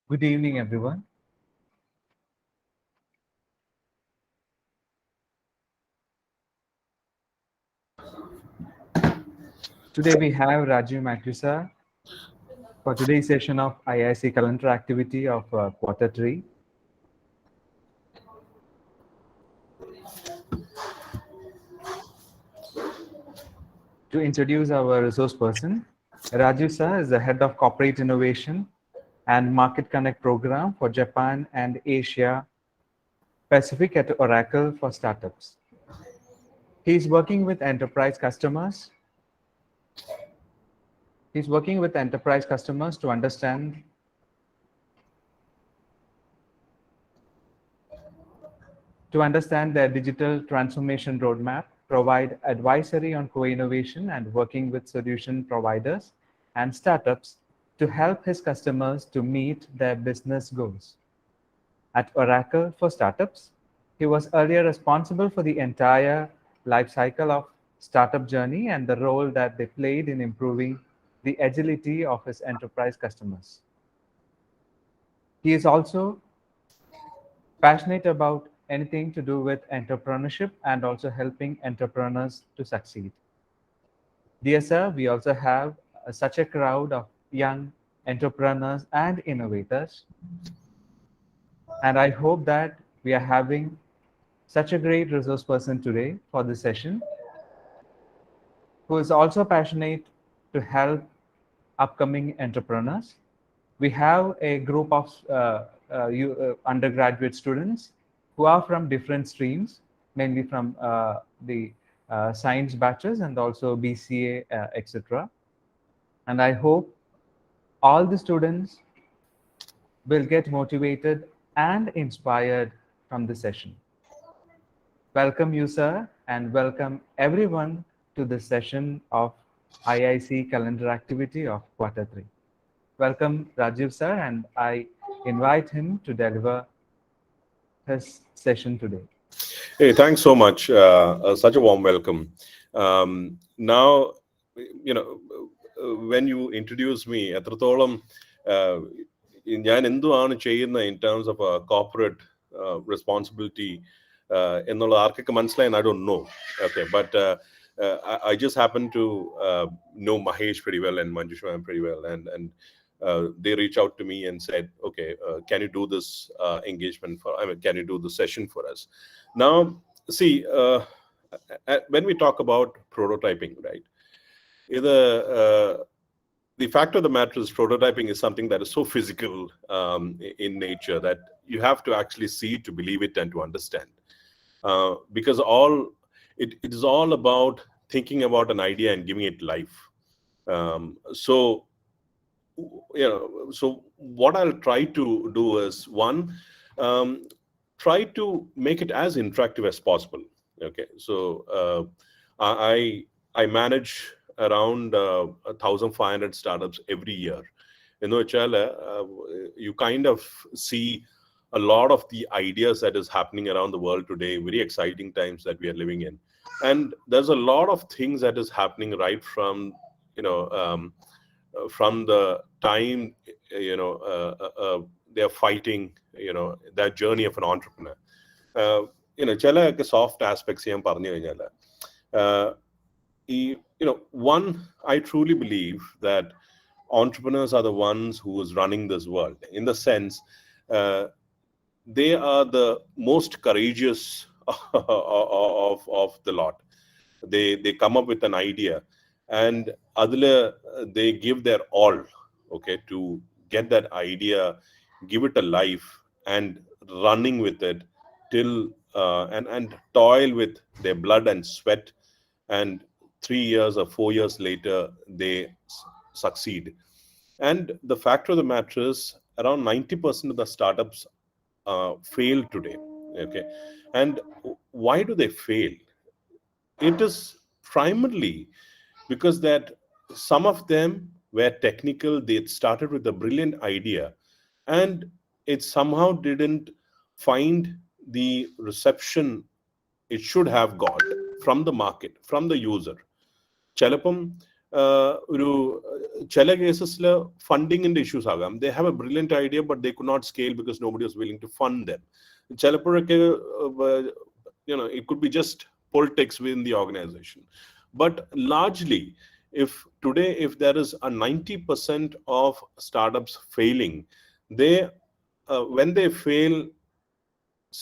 Good evening, everyone. Today we have Rajiv Makusa for today's session of IIC calendar activity of quarter 3. To introduce our resource person, Rajiv sir is the head of corporate innovation and market connect program for Japan and Asia Pacific at Oracle for startups. He is working with enterprise customers. He's working with enterprise customers to understand their digital transformation roadmap, provide advisory on co-innovation, and working with solution providers and startups to help his customers to meet their business goals. At Oracle for Startups, he was earlier responsible for the entire life cycle of startup journey and the role that they played in improving the agility of his enterprise customers. He is also passionate about anything to do with entrepreneurship and also helping entrepreneurs to succeed. Dear sir, we also have such a crowd of young entrepreneurs and innovators, and I hope that we are having such a great resource person today for this session who is also passionate to help upcoming entrepreneurs. We have a group of undergraduate students who are from different streams, mainly from the science batches and also BCA, etc. And I hope all the students will get motivated and inspired from the session. Welcome you, sir, and welcome everyone to this session of IIC calendar activity of quarter 3. Welcome Rajiv sir, and I invite him to deliver his session today. Hey, thanks so much. Such a warm welcome. Now, when you introduce me, എത്രത്തോളം ഞാൻ എന്തുവാണ് ചെയ്യുന്നത് in terms of a corporate responsibility എന്നുള്ള ആർക്കൊക്കെ മനസ്സിലായെന്ന് I don't know. Okay, but I just happen to know Mahesh pretty well and Manjushwa pretty well, and they reached out to me and said, okay, can you do this engagement can you do the session for us? Now, see, when we talk about prototyping, right, the fact of the matter is prototyping is something that is so physical in nature that you have to actually see to believe it and to understand. Because it is all about thinking about an idea and giving it life. So what I'll try to do is, one, try to make it as interactive as possible. Okay, so I manage around 1,500 startups every year. You kind of see a lot of the ideas that is happening around the world today, very exciting times that we are living in. And there's a lot of things that is happening right from the time they're fighting that journey of an entrepreneur. ചില soft aspects ഞാൻ പറഞ്ഞു കഴിഞ്ഞാൽ one, I truly believe that entrepreneurs are the ones who is running this world, in the sense they are the most courageous of the lot. They come up with an idea, and they give their all, okay, to get that idea, give it a life, and running with it till and toil with their blood and sweat, and 3 years or 4 years later they succeed. And the fact of the matter is, around 90% of the startups fail today. Okay, and why do they fail? It is primarily because that some of them were technical. They started with a brilliant idea, and it somehow didn't find the reception it should have got from the market, from the user. ചിലപ്പം ഒരു ചില കേസസിൽ ഫണ്ടിങ്ങിന്റെ issues ആകാം. They have a brilliant idea but they could not scale because nobody was willing to fund them. ചിലപ്പോഴൊക്കെ it could be just politics within the organization. But largely, if there is a 90% of startups failing, when they fail,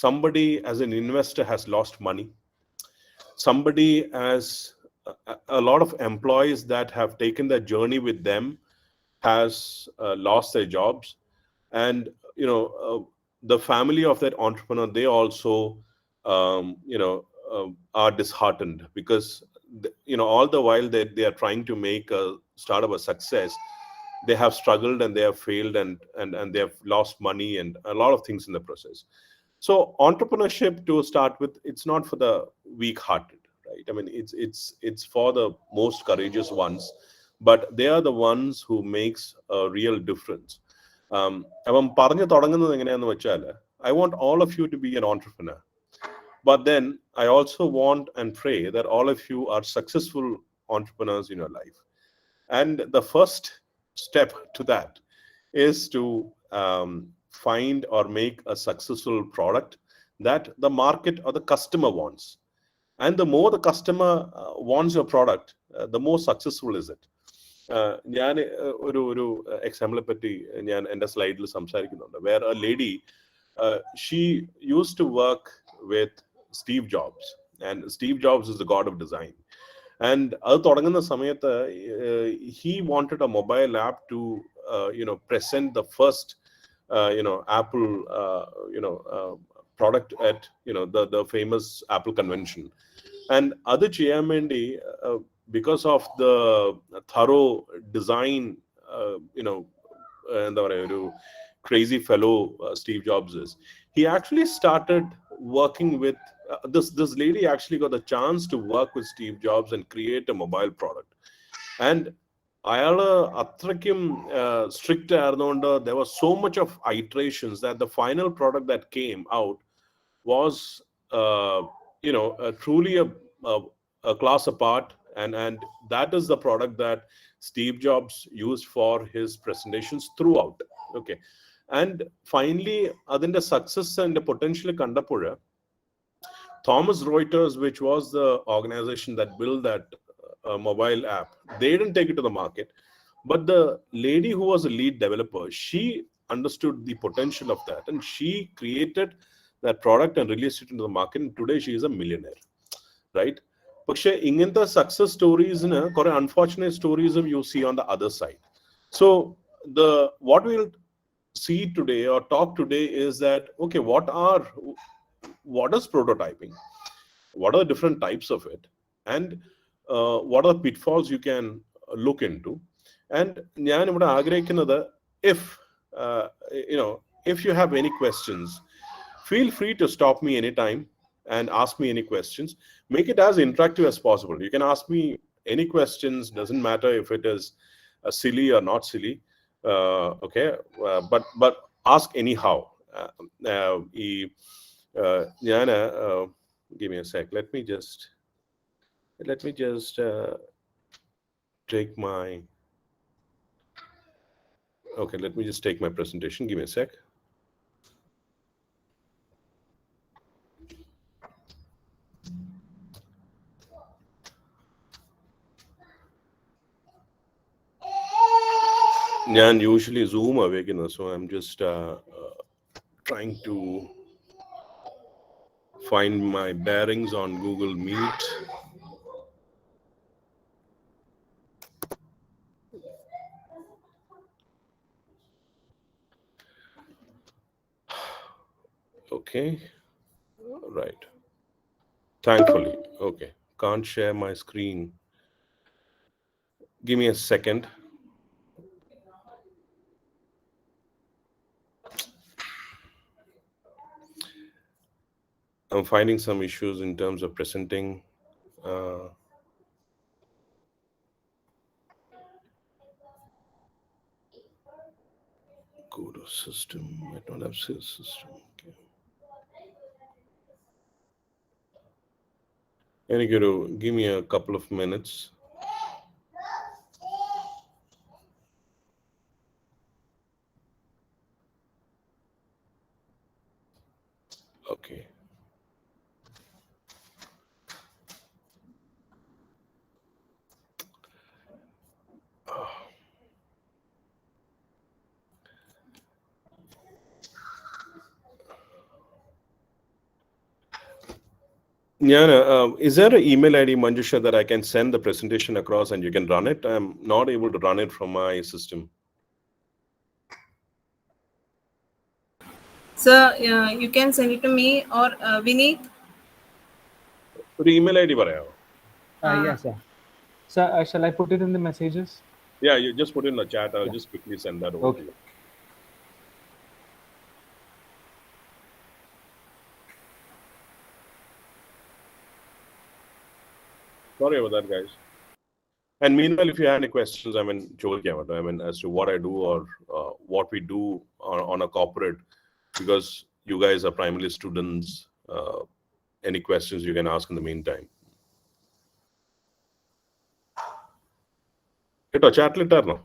somebody as an investor has lost money. Somebody has a lot of employees that have taken their journey with them has lost their jobs, and the family of that entrepreneur, they also are disheartened because all the while they are trying to make a startup a success, they have struggled and they have failed, and they have lost money and a lot of things in the process. So entrepreneurship, to start with, it's not for the weak hearted, right? I mean, it's for the most courageous ones, but they are the ones who makes a real difference. അപ്പം പറഞ്ഞു തുടങ്ങുന്നത് എങ്ങനെയാന്ന് വെച്ചാൽ, I want all of you to be an entrepreneur, but then I also want and pray that all of you are successful entrepreneurs in your life. And the first step to that is to find or make a successful product that the market or the customer wants. And the more the customer wants your product, the more successful is it. ഞാൻ ഒരു എക്സാമ്പിളെ പറ്റി ഞാൻ എൻ്റെ സ്ലൈഡിൽ സംസാരിക്കുന്നുണ്ട്. Where a lady, she use to work with Steve Jobs, and Steve Jobs is the god of design. And അത് തുടങ്ങുന്ന സമയത്ത് he wanted a mobile app to present the first Apple product at the famous Apple convention. And അത് ചെയ്യാൻ വേണ്ടി, because of the thorough design, എന്താ പറയുക, ഒരു crazy fellow Steve Jobs is, he actually started working with this lady actually got the chance to work with Steve Jobs and create a mobile product. And അയാള് അത്രയ്ക്കും strict ആയിരുന്നുകൊണ്ട് there was so much of iterations that the final product that came out was truly a class apart, and that is the product that Steve Jobs used for his presentations throughout. Okay. And finally, adinte success and potential kandapura, Thomson Reuters, which was the organization that built that mobile app, they didn't take it to the market, but the lady who was a lead developer, she understood the potential of that, and she created that product and released it into the market, and today she is a millionaire, right? പക്ഷെ ഇങ്ങനത്തെ success സ്റ്റോറീസിന് കുറെ unfortunate സ്റ്റോറീസും you see on the other side. So what we'll see today or talk today is that, okay, what is prototyping, what are the different types of it, and what are the pitfalls you can look into. And ഞാൻ ഇവിടെ ആഗ്രഹിക്കുന്നത്, if you have any questions, feel free to stop me anytime and ask me any questions. Make it as interactive as possible. You can ask me any questions, doesn't matter if it is silly or not silly, okay, but ask anyhow. Give me a sec, let me just take my presentation. Give me a sec. ഞാൻ usually Zoom ഉപയോഗിക്കുന്നത്, so I'm just trying to find my bearings on Google Meet. Okay, right. Thankfully, okay. Can't share my screen. Give me a second. I'm finding some issues in terms of presenting. Go to system. I don't have system. Okay. Give me a couple of minutes. Okay. Is there an email ID, Manjusha, that I can send the presentation across and you can run it? I'm not able to run it from my system. Sir, you can send it to me or Vineet. ഒരു email ID പറയാമോ? Yes, sir. Sir, shall I put it in the messages? Yeah, you just put it in the chat. I'll just quickly send that over to you. Sorry about that, guys. And meanwhile, if you have any questions, I mean, as to what I do or what we do on a corporate, because you guys are primarily students, any questions you can ask in the meantime. കേട്ടോ ചാറ്റിലിട്ടായിരുന്നോ?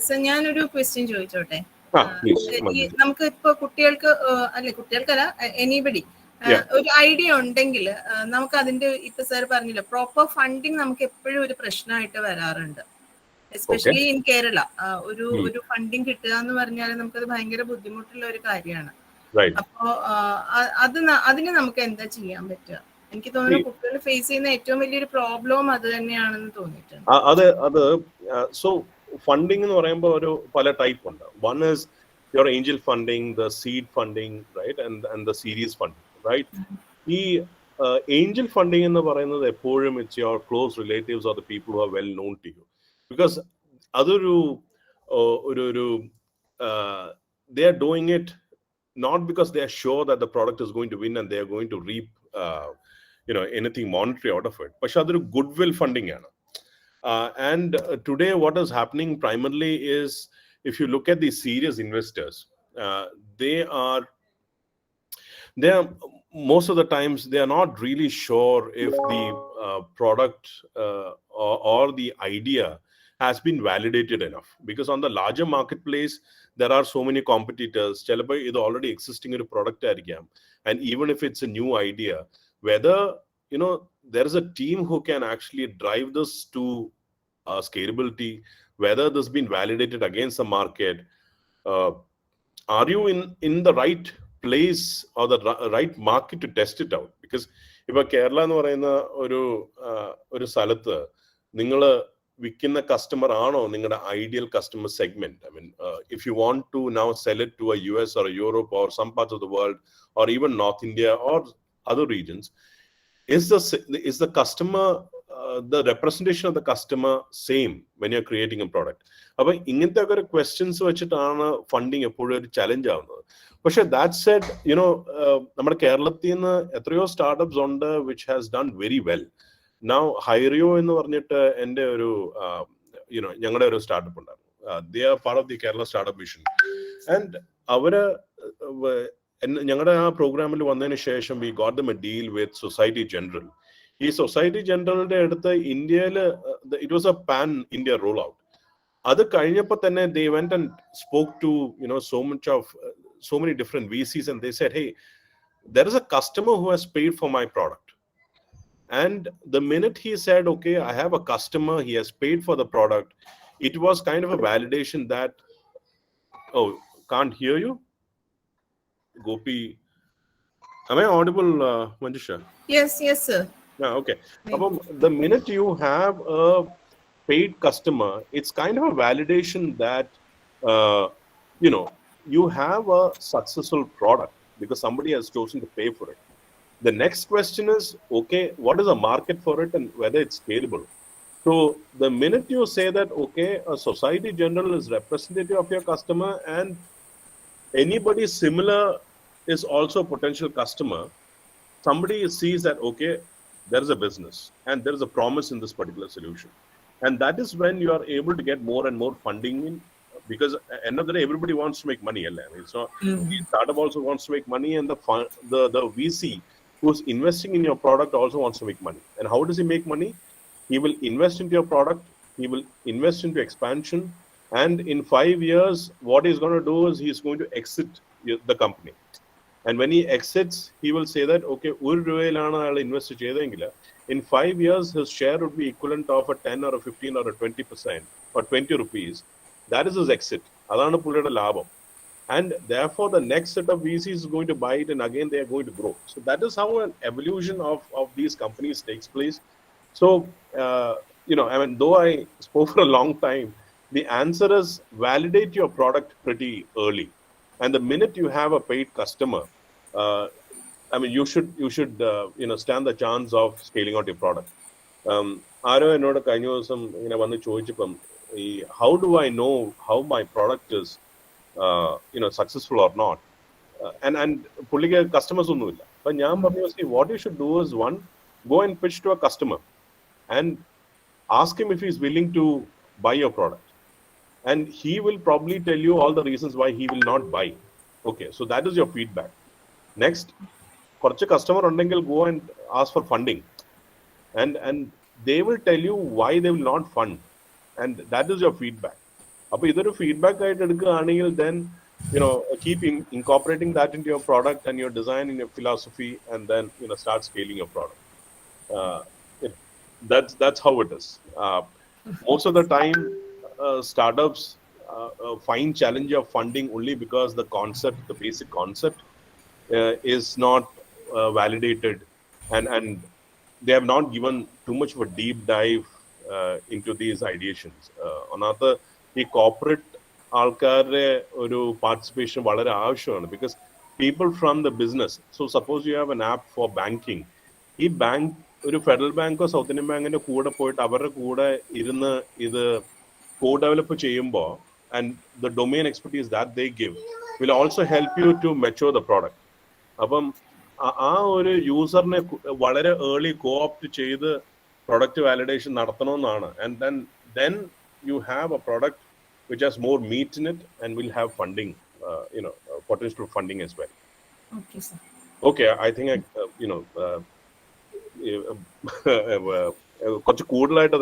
Sir ഞാനൊരു question ചോദിച്ചോട്ടെ? നമുക്ക് ഇപ്പൊ കുട്ടികൾക്കല്ല anybody ഒരു idea ഉണ്ടെങ്കിൽ നമുക്ക് അതിന്റെ ഇപ്പൊ സാർ പറഞ്ഞില്ല പ്രോപ്പർ ഫണ്ടിങ് നമുക്ക് എപ്പോഴും ഒരു പ്രശ്നമായിട്ട് വരാറുണ്ട്, എസ്പെഷ്യലി ഇൻ കേരള. ഒരു ഫണ്ടിങ് കിട്ടുക എന്ന് പറഞ്ഞാൽ നമുക്കത് ഭയങ്കര ബുദ്ധിമുട്ടുള്ള ഒരു കാര്യമാണ്. അപ്പോ അതിന് നമുക്ക് എന്താ ചെയ്യാൻ പറ്റുക? എനിക്ക് തോന്നുന്നു കുട്ടികൾ ഫേസ് ചെയ്യുന്ന ഏറ്റവും വലിയൊരു പ്രോബ്ലവും അത് തന്നെയാണെന്ന് തോന്നിയിട്ടുണ്ട്. സോ ഫണ്ടിങ് എന്ന് പറയുമ്പോൾ ഒരു പല ടൈപ്പ് ഉണ്ട്. One is your angel funding, the seed funding, right, and the series funding, right. ഈ ഏഞ്ചൽ ഫണ്ടിങ് എന്ന് പറയുന്നത് എപ്പോഴും it's your close relatives or the people who are well known to you, because അതൊരു they are doing it not because they are sure that the product is going to win and they are going to reap anything monetary out of it, but adoru goodwill funding aanu. And today what is happening primarily is, if you look at these serious investors, they are most of the times they are not really sure if the product or the idea has been validated enough, because on the larger marketplace there are so many competitors. Chelabay is already existing in a product area, and even if it's a new idea, whether there is a team who can actually drive this to scalability, whether this has been validated against the market, are you in the right place or the right market to test it out? Because ipo Kerala ennu parayna oru സ്ഥലത്ത് നിങ്ങൾ വിൽക്കുന്ന customer ആണോ നിങ്ങളുടെ ideal customer segment? I mean, if you want to now sell it to a US or a Europe or some parts of the world or even North India or other regions, is the customer the representation of the customer same when you're creating a product? അപ്പോൾ ഇങ്ങനത്തെ ഒക്കെ questions വെച്ചിട്ടാണ് funding എപ്പോഴും ഒരു challenge ആവുന്നത്. പക്ഷെ that Z, നമ്മുടെ കേരളത്തിൽ നിന്ന് എത്രയോ സ്റ്റാർട്ടപ്സ് ഉണ്ട് which has done very well. Now ഹൈറിയോ എന്ന് പറഞ്ഞിട്ട് എൻ്റെ ഒരു ഞങ്ങളുടെ ഒരു സ്റ്റാർട്ടപ്പ് ഉണ്ടായിരുന്നു. They are part of the Kerala startup mission. And അവര് ഞങ്ങളുടെ ആ പ്രോഗ്രാമിൽ വന്നതിന് ശേഷം we got them a deal with Societe Generale. ഈ സൊസൈറ്റി ജനറലിന്റെ അടുത്ത് ഇന്ത്യയിൽ it was a pan India roll out. അത് കഴിഞ്ഞപ്പോൾ തന്നെ they went and spoke to so many different VCs and they said, hey, there is a customer who has paid for my product. And the minute he said, okay, I have a customer, he has paid for the product, it was kind of a validation that, oh, can't hear you? Gopi, am I audible, Manjusha? Yes, sir. Yeah, okay. The minute you have a paid customer, it's kind of a validation that you have a successful product because somebody has chosen to pay for it. The next question is, okay, what is the market for it and whether it's scalable? So the minute you say that, okay, a society general is representative of your customer and anybody similar is also a potential customer, somebody sees that, okay, there is a business and there is a promise in this particular solution. And that is when you are able to get more and more funding in, because at the end of the day, everybody wants to make money. I mean, so the startup also wants to make money, and the VC who's investing in your product also wants to make money. And how does he make money? He will invest into your product. He will invest into expansion. And in 5 years, what he's going to do is he's going to exit the company. And when he exits, he will say that, okay, invest in 5 years, his share would be equivalent of a 10 or a 15 or a 20% or 20 rupees. That is his exit. And therefore, the next set of VCs is going to buy it, and again, they are going to grow. So that is how an evolution of these companies takes place. So, though I spoke for a long time, the answer is validate your product pretty early. And the minute you have a paid customer, you should stand the chance of scaling out your product. How do I know how my product is successful or not? And customers but what you should do is, one, go and pitch to a customer and ask him if he's willing to buy your product. And he will probably tell you all the reasons why he will not buy. Okay, so that is your feedback. Next, for a customer, go and ask for funding. And they will tell you why they will not fund. And that is your feedback. Either feedback, then keep incorporating that into your product and your design and your philosophy, and then start scaling your product. That's how it is. Most of the time, startups find challenge of funding only because the basic concept is not validated, and they have not given too much of a deep dive into these ideations. Another, the corporate participation because people from the business. So suppose you have an app for banking. Bank, Federal Bank or South Indian Bank co-develop and the domain expertise that they give will also help you to mature the product. User early co-opt product validation, and then you have a product which has more meat in it and will have funding, potential funding as well. Okay, sir. Okay, I think I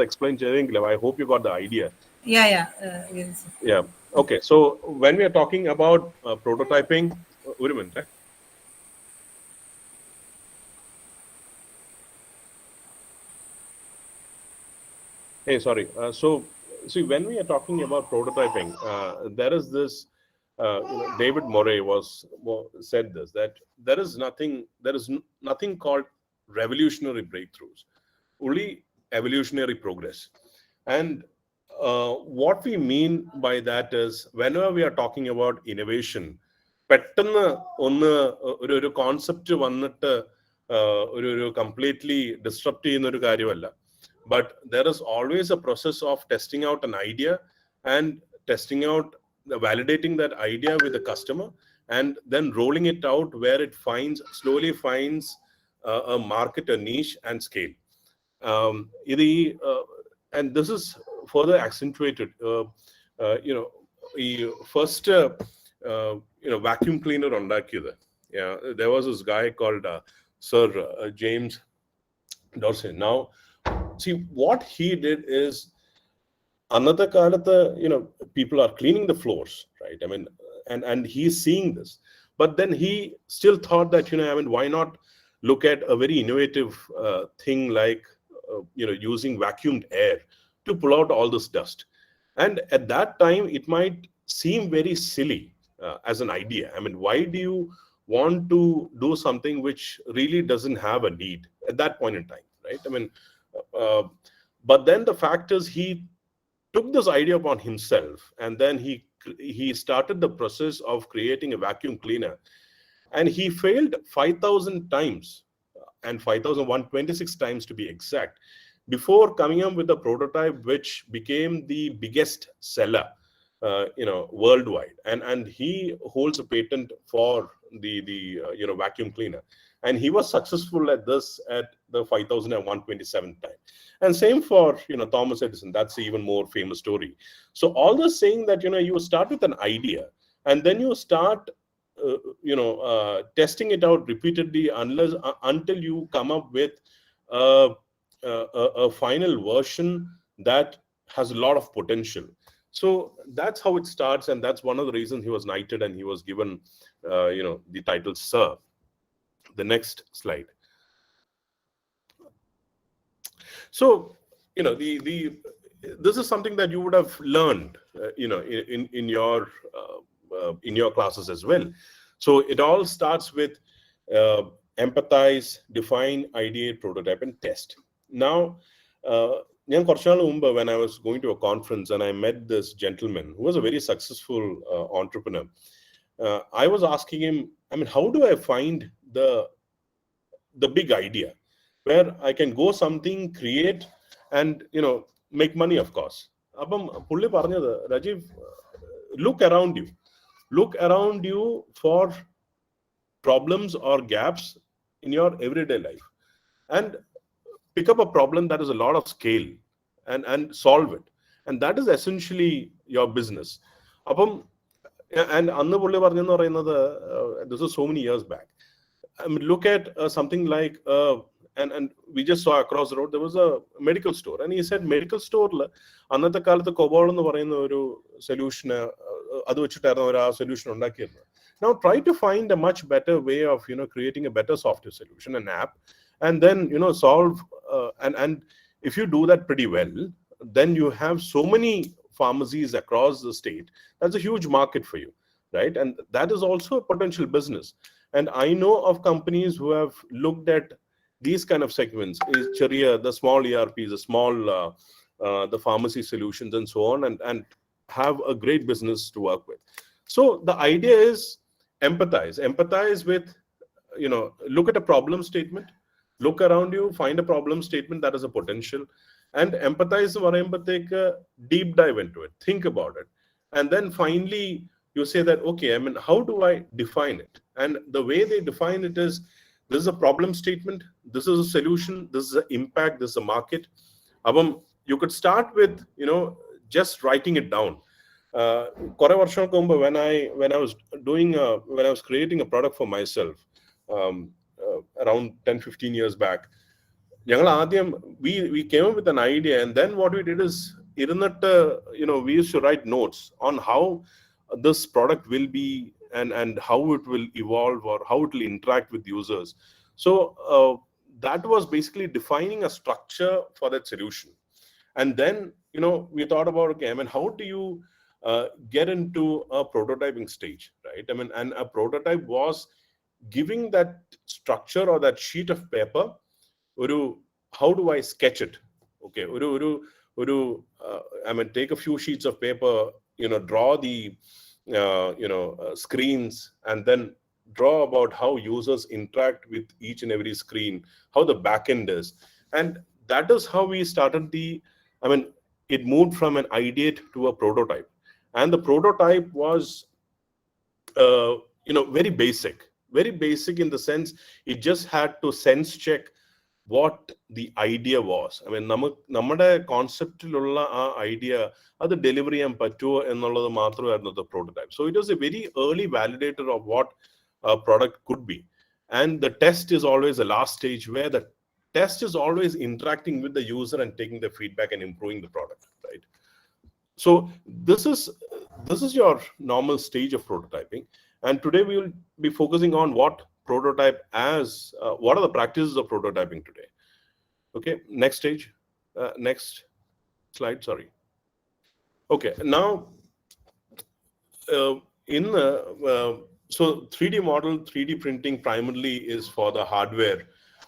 explain. I hope you got the idea. Yes. Yeah. Okay. So when we are talking about prototyping, wait a minute. Hey, sorry. So see, when we are talking about prototyping, there is this. David Murray said this, that there is nothing called revolutionary breakthroughs, only evolutionary progress. And what we mean by that is, whenever we are talking about innovation, concept completely disrupt, but there is always a process of testing out an idea and validating that idea with the customer, and then rolling it out where it slowly finds a market, a niche, and scale. And this is further accentuated. First, vacuum cleaner ondakiyathu. Yeah, there was this guy called Sir James Dorsey. Now, see, what he did is, another kalata, people are cleaning the floors, right? And he's seeing this, but then he still thought that, why not look at a very innovative thing like, using vacuumed air to pull out all this dust. And at that time, it might seem very silly as an idea. Why do you want to do something which really doesn't have a need at that point in time, right? But then the fact is, he took this idea upon himself, and then he started the process of creating a vacuum cleaner, and he failed 5,000 times, and 5,126 times to be exact, before coming up with a prototype which became the biggest seller worldwide, and he holds a patent for the vacuum cleaner, and he was successful at this at the 5127th time. And same for Thomas Edison. That's an even more famous story. So all this saying that you start with an idea, and then you start testing it out repeatedly until you come up with a final version that has a lot of potential. So that's how it starts, and that's one of the reasons he was knighted and he was given the title Sir. The next slide. So this is something that you would have learned in your classes as well. So it all starts with empathize, define, ideate, prototype, and test. Now, when I was going to a conference and I met this gentleman who was a very successful entrepreneur, I was asking him, how do I find the big idea where I can go something, create, and make money, of course. Rajiv, look around you. Look around you for problems or gaps in your everyday life, and pick up a problem that is a lot of scale and solve it. And that is essentially your business. And this is so many years back. Look at something like, and we just saw across the road, there was a medical store. And he said, medical store, annathe kalathe COBOL ennu parayunna oru solution, adu vechittarna solution undakiyirunnu. Now try to find a much better way of creating a better software solution, an app, and then solve. And if you do that pretty well, then you have so many pharmacies across the state. That's a huge market for you, right? And that is also a potential business. And I know of companies who have looked at these kind of segments, the small ERPs, the small the pharmacy solutions, and so on, and have a great business to work with. So the idea is empathize with, look at a problem statement, look around you, find a problem statement that has a potential, and empathize, deep dive into it, think about it. And then finally you say that, okay, how do I define it? And the way they define it is, this is a problem statement, this is a solution, this is an impact, this is a market. You could start with just writing it down. When I was creating a product for myself, around 10-15 years back, we came up with an idea, and then what we did is, we used to write notes on how this product will be and how it will evolve or how it will interact with users. So that was basically defining a structure for that solution. And then we thought about, okay, how do you get into a prototyping stage, right? And a prototype was giving that structure or that sheet of paper, how do I sketch it? Okay, take a few sheets of paper, draw the screens, and then draw about how users interact with each and every screen, how the backend is. And that is how we started it moved from an ideate to a prototype. And the prototype was, very basic in the sense it just had to sense check what the idea was. Nammade conceptilulla idea adu deliver cheyan pattuo ennullathu mathramayirunnu the prototype. So it was a very early validator of what a product could be. And the test is always the last stage, where the test is always interacting with the user and taking the feedback and improving the product, right? So this is your normal stage of prototyping. And today we will be focusing on what prototype as, what are the practices of prototyping today. Okay, next stage, next slide, sorry. Okay, now so 3D model, 3D printing primarily is for the hardware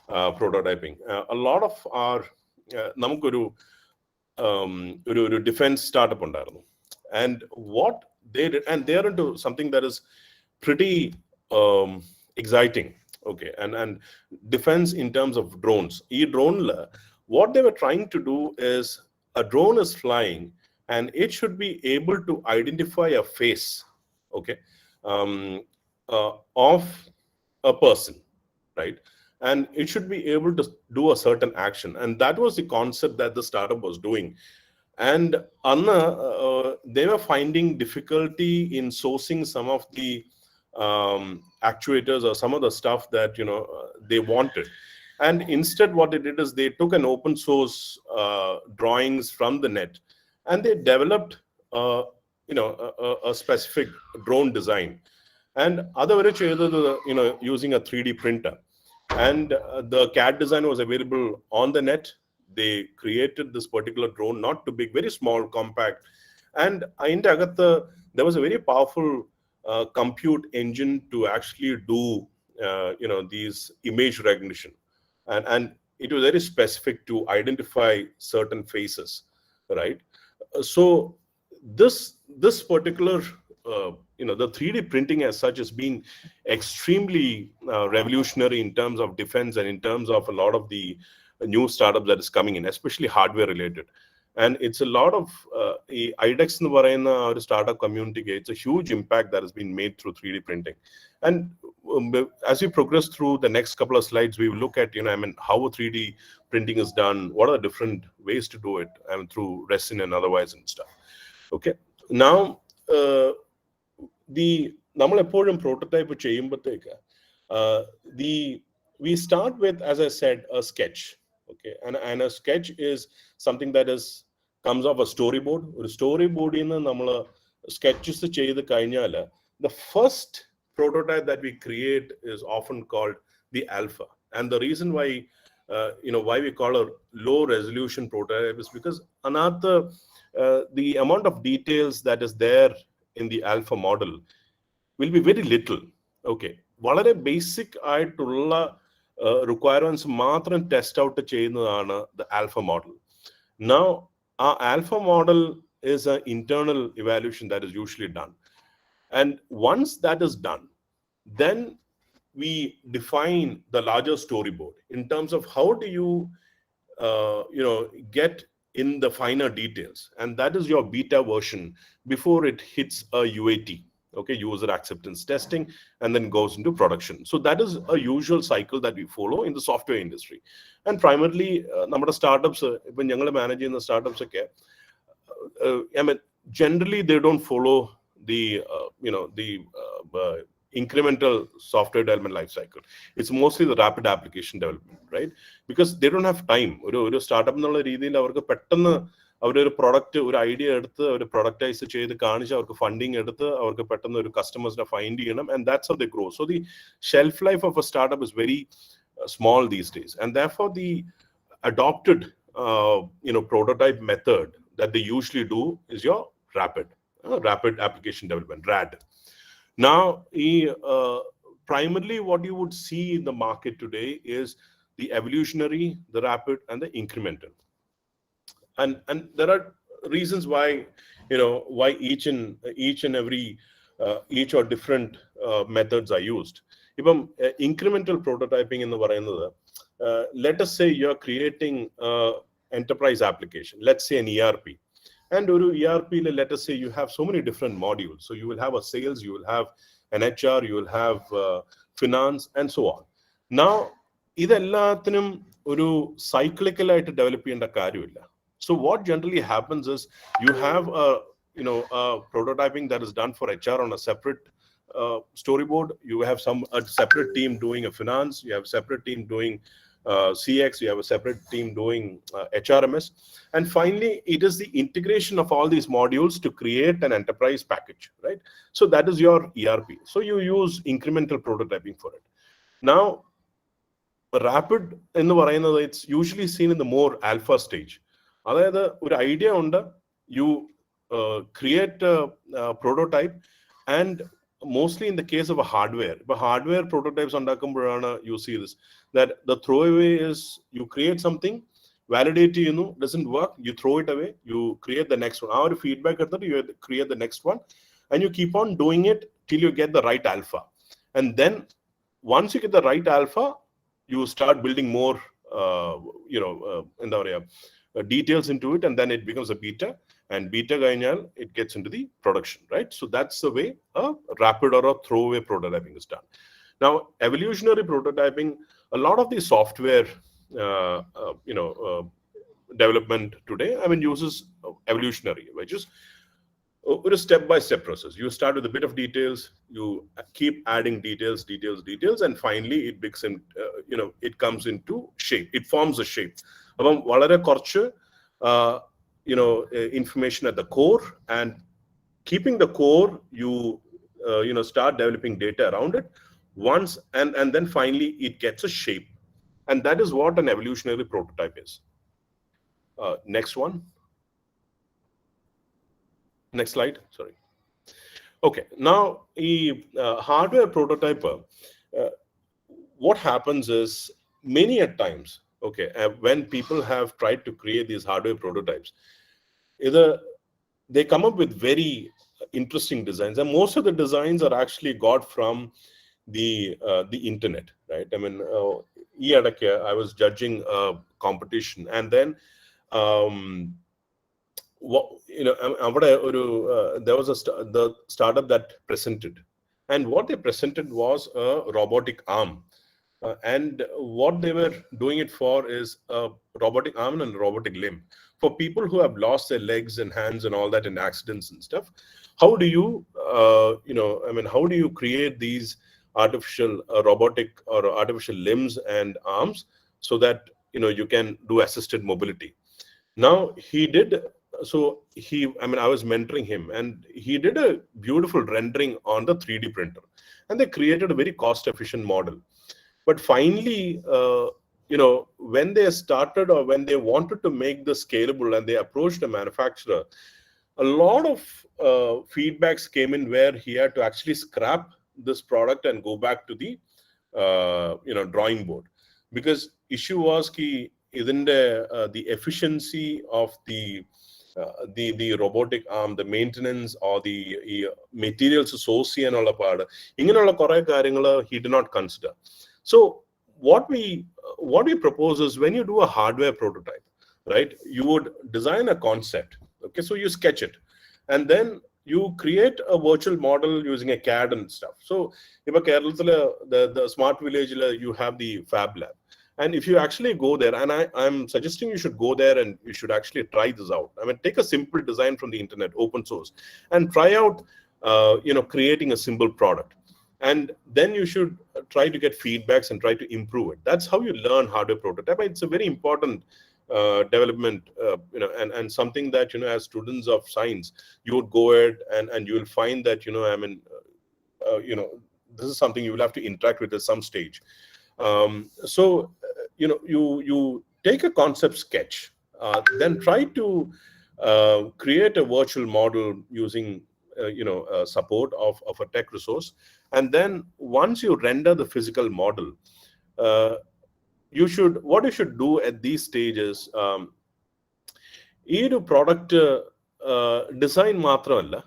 prototyping. A lot of our namukkoru defense startup undarunnu, and what they did, and they are into something that is pretty exciting. Okay, and defense in terms of drones. Drone, what they were trying to do is, a drone is flying and it should be able to identify a face, okay, of a person, right? And it should be able to do a certain action. And that was the concept that the startup was doing. And Anna, they were finding difficulty in sourcing some of the actuators or some of the stuff that they wanted. And instead, what they did is they took an open source drawings from the net, and they developed a specific drone design. And other using a 3D printer. And the CAD design was available on the net. They created this particular drone, not too big, very small, compact. And there was a very powerful compute engine to actually do these image recognition. And it was very specific to identify certain faces, right? So this particular the 3D printing as such has been extremely revolutionary in terms of defense and in terms of a lot of the new startups that is coming in, especially hardware related. And it's a lot of IDEX in the startup community. It's a huge impact that has been made through 3D printing. And as we progress through the next couple of slides, we will look at how 3D printing is done, what are the different ways to do it, through resin and otherwise and stuff. Okay, now നമ്മൾ എപ്പോഴും prototype ചെയ്യുമ്പോഴത്തേക്ക് we start with, as I said, a sketch. Okay, and a sketch is something that comes off a storyboard. ഒരു storyboard in നമ്മൾ sketches ചെയ്ത് കഴിഞ്ഞാൽ the first prototype that we create is often called the alpha. And the reason why why we call a low resolution prototype is because the amount of details that is there in the alpha model will be very little. Okay, വളരെ basic ആയിട്ടുള്ള requirements മാത്രം test out ചെയ്യുന്നതാണ് the alpha model. Now our alpha model is an internal evaluation that is usually done, and once that is done, then we define the larger storyboard in terms of how do you get in the finer details, and that is your beta version before it hits a UAT, okay, user acceptance testing, and then goes into production. So that is a usual cycle that we follow in the software industry. And primarily നമ്മുടെ startups, ഇപ്പം ഞങ്ങൾ manage ചെയ്യുന്ന startups ഒക്കെ, generally they don't follow the incremental software development life cycle. It's mostly the rapid application development, right? Because they don't have time. ഒരു startup എന്നുള്ള രീതിയിൽ അവർക്ക് പെട്ടെന്ന് അവരൊരു പ്രോഡക്റ്റ്, ഒരു ഐഡിയ എടുത്ത് അവർ പ്രൊഡക്റ്റൈസ് ചെയ്ത് കാണിച്ച് അവർക്ക് ഫണ്ടിങ് എടുത്ത് അവർക്ക് പെട്ടെന്ന് ഒരു കസ്റ്റമേഴ്സിനെ ഫൈൻഡ് ചെയ്യണം. And that's how they grow. So the shelf life of a startup is very small these days, and therefore the adopted prototype method that they usually do is your rapid application development, RAD. Now, primarily what you would see in the market today is the evolutionary, the rapid, and the incremental. And there are reasons why each and every each or different methods are used. Even incremental prototyping in the പറയുന്നത്, let us say you're creating enterprise application, let's say an ERP. And ഒരു ERP, let us say you have so many different modules. So you will have a sales, you will have an HR, you will have finance, and so on. Now, ഇതെല്ലാത്തിനും ഒരു cyclical ആയിട്ട് develop ചെയ്യേണ്ട കാര്യമില്ല. So what generally happens is you have a prototyping that is done for HR on a separate storyboard. You have a separate team doing a finance. You have a separate team doing CX. You have a separate team doing HRMS. And finally, it is the integration of all these modules to create an enterprise package, right? So that is your ERP. So you use incremental prototyping for it. Now, rapid in the പറയുന്നത്, it's usually seen in the more alpha stage. അതായത് ഒരു idea ഉണ്ട്, you create a prototype, and mostly in the case of a hardware prototypes ഉണ്ടാക്കുമ്പോഴാണ് you see this, that the throwaway is you create something, validate doesn't work, you throw it away, you create the next one. Our feedback എടുത്തിട്ട് you create the next one, and you keep on doing it till you get the right alpha. And then once you get the right alpha, you start building more details into it, and then it becomes a beta. and beta കഴിഞ്ഞാൽ it gets into the production, right? So that's the way a rapid or a throwaway prototyping is done. Now, evolutionary prototyping, a lot of the software, development today, uses evolutionary, which is a step-by-step process. You start with a bit of details, you keep adding details, and finally it becomes, it comes into shape. It forms a shape. വളരെ കുറച്ച്, information at the core, and keeping the core, you start developing data around it once, and then finally it gets a shape. And that is what an evolutionary prototype is. Next one. Next slide, sorry. Okay, now hardware prototyper, what happens is many at times, okay, when people have tried to create these hardware prototypes, either they come up with very interesting designs, and most of the designs are actually got from the internet, right? I was judging a competition, and then there was the startup that presented, and what they presented was a robotic arm, and what they were doing it for is a robotic arm and a robotic limb for people who have lost their legs and hands and all that in accidents and stuff. How do you how do you create these artificial robotic or artificial limbs and arms so that you can do assisted mobility? Now he did, I was mentoring him, and he did a beautiful rendering on the 3D printer, and they created a very cost-efficient model. But finally, when they started, or when they wanted to make this scalable and they approached a manufacturer, a lot of feedbacks came in where he had to actually scrap this product and go back to the drawing board, because issue was the efficiency of the robotic arm, the maintenance, or the materials source cheyanulla paadu, ingenulla kore karyangal he did not consider. So what we propose is, when you do a hardware prototype, right, you would design a concept, okay, so you sketch it, and then you create a virtual model using a CAD and stuff. So if the smart village, you have the fab lab. And if you actually go there, and I'm suggesting you should go there and you should actually try this out. Take a simple design from the internet, open source, and try out, creating a simple product. And then you should try to get feedbacks and try to improve it. That's how you learn hardware prototype. It's a very important development, and something that, as students of science, you would go ahead and you will find that, this is something you will have to interact with at some stage. So you take a concept sketch, then try to create a virtual model using support of a tech resource, and then once you render the physical model, what you should do at these stages, product design matramalla,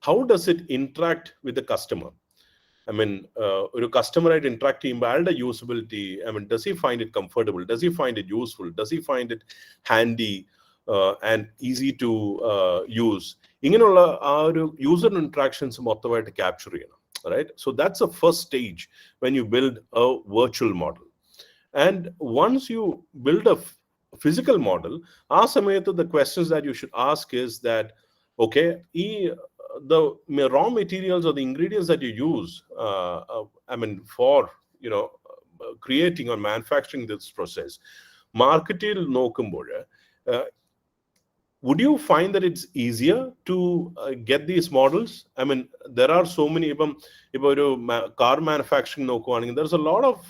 how does it interact with the customer? A customer interact the usability. Does he find it comfortable? Does he find it useful? Does he find it handy and easy to use? User interactions to capture, right? So that's the first stage when you build a virtual model. And once you build a physical model, the questions that you should ask is that, okay, the raw materials or the ingredients that you use, for creating or manufacturing this process, marketil nokumbol, would you find that it's easier to get these models? There are so many, car manufacturing, there's a lot of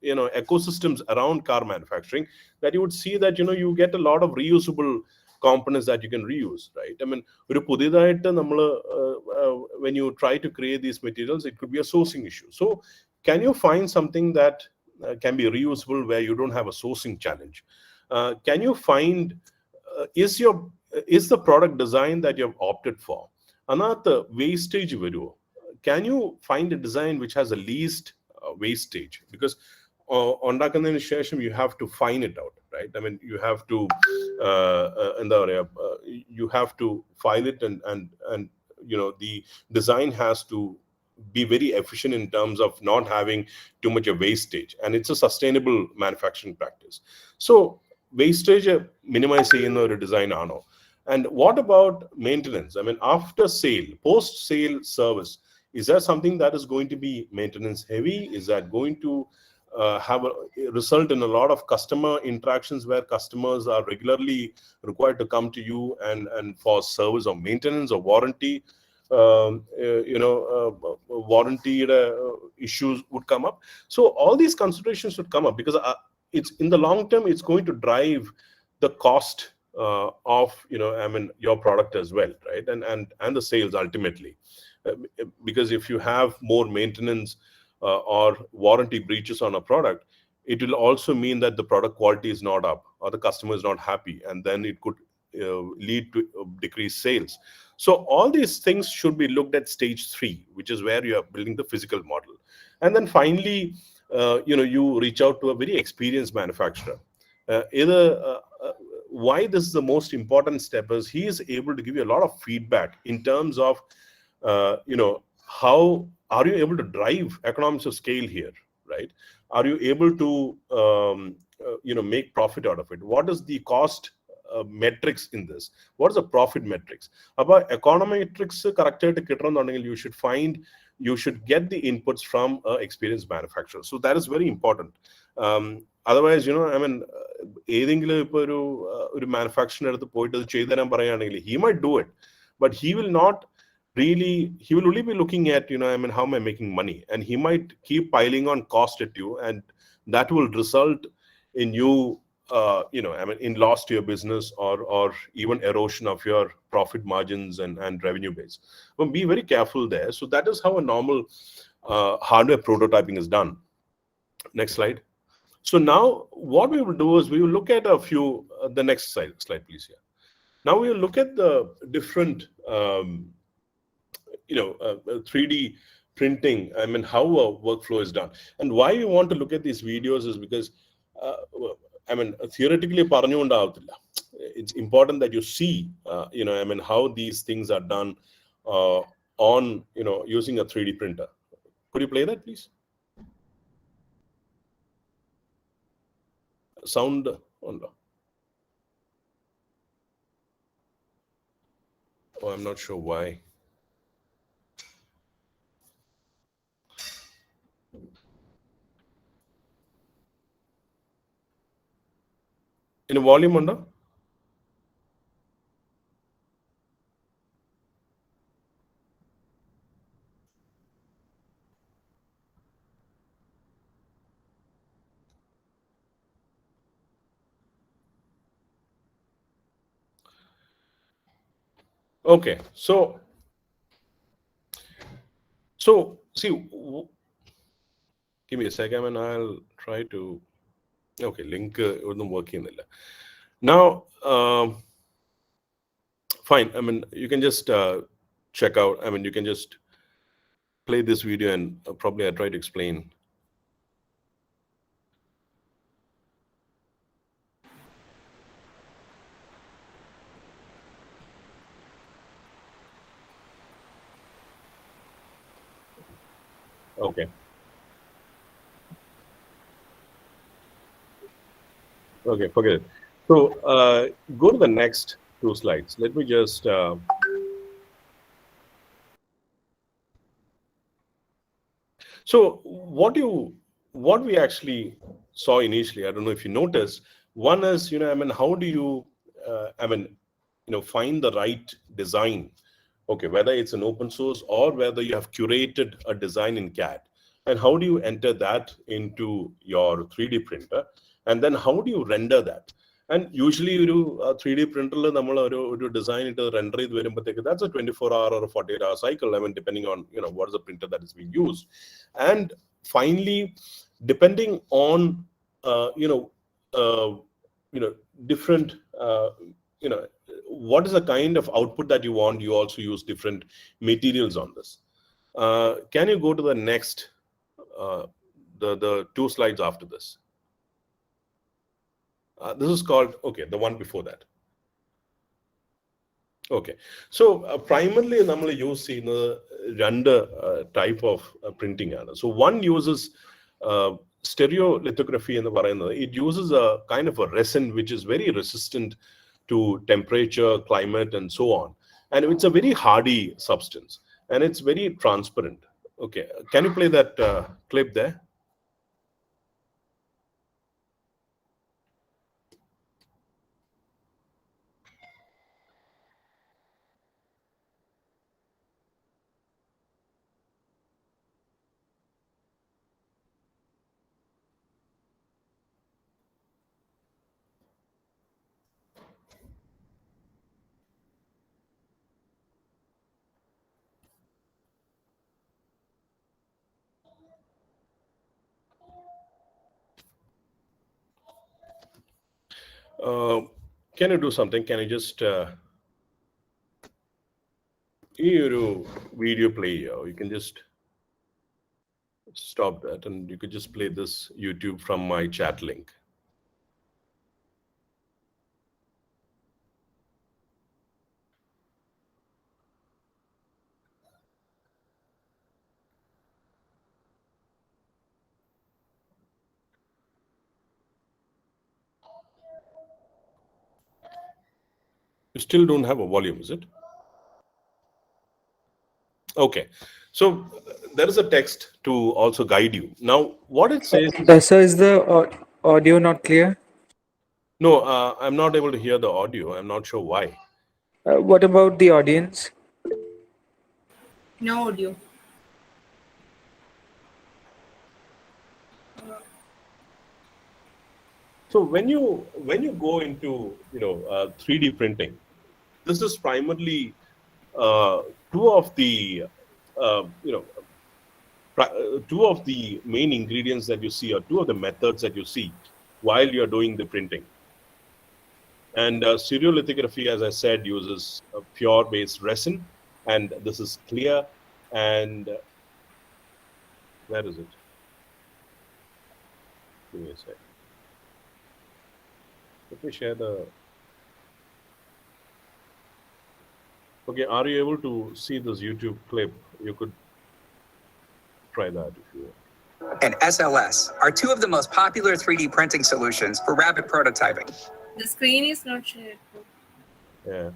ecosystems around car manufacturing that you would see that you get a lot of reusable components that you can reuse, right? When you try to create these materials, it could be a sourcing issue. So can you find something that can be reusable where you don't have a sourcing challenge? Can you find, is the product design that you have opted for another wastage video? Can you find a design which has the least wastage? Because on you have to find it out, right? I mean, you have to you have to file it, and the design has to be very efficient in terms of not having too much of wastage, and it's a sustainable manufacturing practice. So wastage minimize ചെയ്യുന്ന ഒരു design ആണോ? And what about maintenance? I mean, after sale, post sale service, is that something that is going to be maintenance heavy? Is that going to have a result in a lot of customer interactions where customers are regularly required to come to you and for service or maintenance or warranty? Warranty issues would come up. So all these considerations would come up, because it's in the long term, it's going to drive the cost of your product as well, right? And the sales ultimately, because if you have more maintenance or warranty breaches on a product, it will also mean that the product quality is not up, or the customer is not happy, and then it could lead to decreased sales. So all these things should be looked at stage 3, which is where you are building the physical model. And then finally, you reach out to a very experienced manufacturer. Why this is the most important step is he is able to give you a lot of feedback in terms of how are you able to drive economies of scale here, right? Are you able to make profit out of it? What is the cost metrics in this? What is the profit metrics? About econometrics correct you should get the inputs from an experienced manufacturer. So that is very important. Otherwise, ഏതെങ്കിലും ഇപ്പോൾ ഒരു മാനുഫാക്ചറിന് അടുത്ത് പോയിട്ട് അത് ചെയ്തു തരാൻ പറയുകയാണെങ്കിൽ he might do it, but he will only be looking at how am I making money, and he might keep piling on cost at you, and that will result in you in loss to your business, or even erosion of your profit margins and revenue base. But be very careful there. So that is how a normal hardware prototyping is done. Next slide. So now what we will do is we will look at a few, the next slide please. Here. Now we will look at the different 3D printing, how a workflow is done. And why we want to look at these videos is because theoretically it's important that you see how these things are done on using a 3D printer. Could you play that please? Sound on. Oh, I'm not sure why. In a volume under? Okay, so see, give me a second and I'll try to. Okay, link wouldn't work in there. Now, fine. You can just check out. You can just play this video, and probably I try to explain. Okay. Okay, forget it. So go to the next 2 slides. Let me just so what we actually saw initially, I don't know if you noticed, one is how do you find the right design? Okay, whether it's an open source or whether you have curated a design in CAD, and how do you enter that into your 3D printer, and then how do you render that? And usually ഒരു 3D printer നമ്മൾ ഒരു design ഇട്ട് render ചെയ്ത് വരുമ്പോഴത്തേക്ക് that's a 24-hour or a 48-hour cycle, depending on what is the printer that is being used. And finally, depending on different what is the kind of output that you want, you also use different materials on this. Can you go to the next the 2 slides after this? This is called, okay, the one before that. Okay, so primarily we use two type of printing. So one uses stereolithography in the it uses a kind of a resin which is very resistant to temperature, climate, and so on. And it's a very hardy substance and it's very transparent. Okay, can you play that clip there? Can you do something? Can you just video play here? You can just stop that and you could just play this YouTube from my chat link. You still don't have a volume, is it? Okay, so there is a text to also guide you. Now, what it says... Sir, is the audio not clear? No, I'm not able to hear the audio. I'm not sure why. What about the audience? No audio. So when you go into 3D printing, this is primarily two of the main ingredients that you see, or two of the methods that you see while you're doing the printing. And stereolithography, as I said, uses a pure-based resin, and this is clear. And where is it? Give me a sec. Let me share the... Okay, are you able to see this YouTube clip? You could try that if you want. And SLS are two of the most popular 3D printing solutions for rapid prototyping. The screen is not shared. Yeah.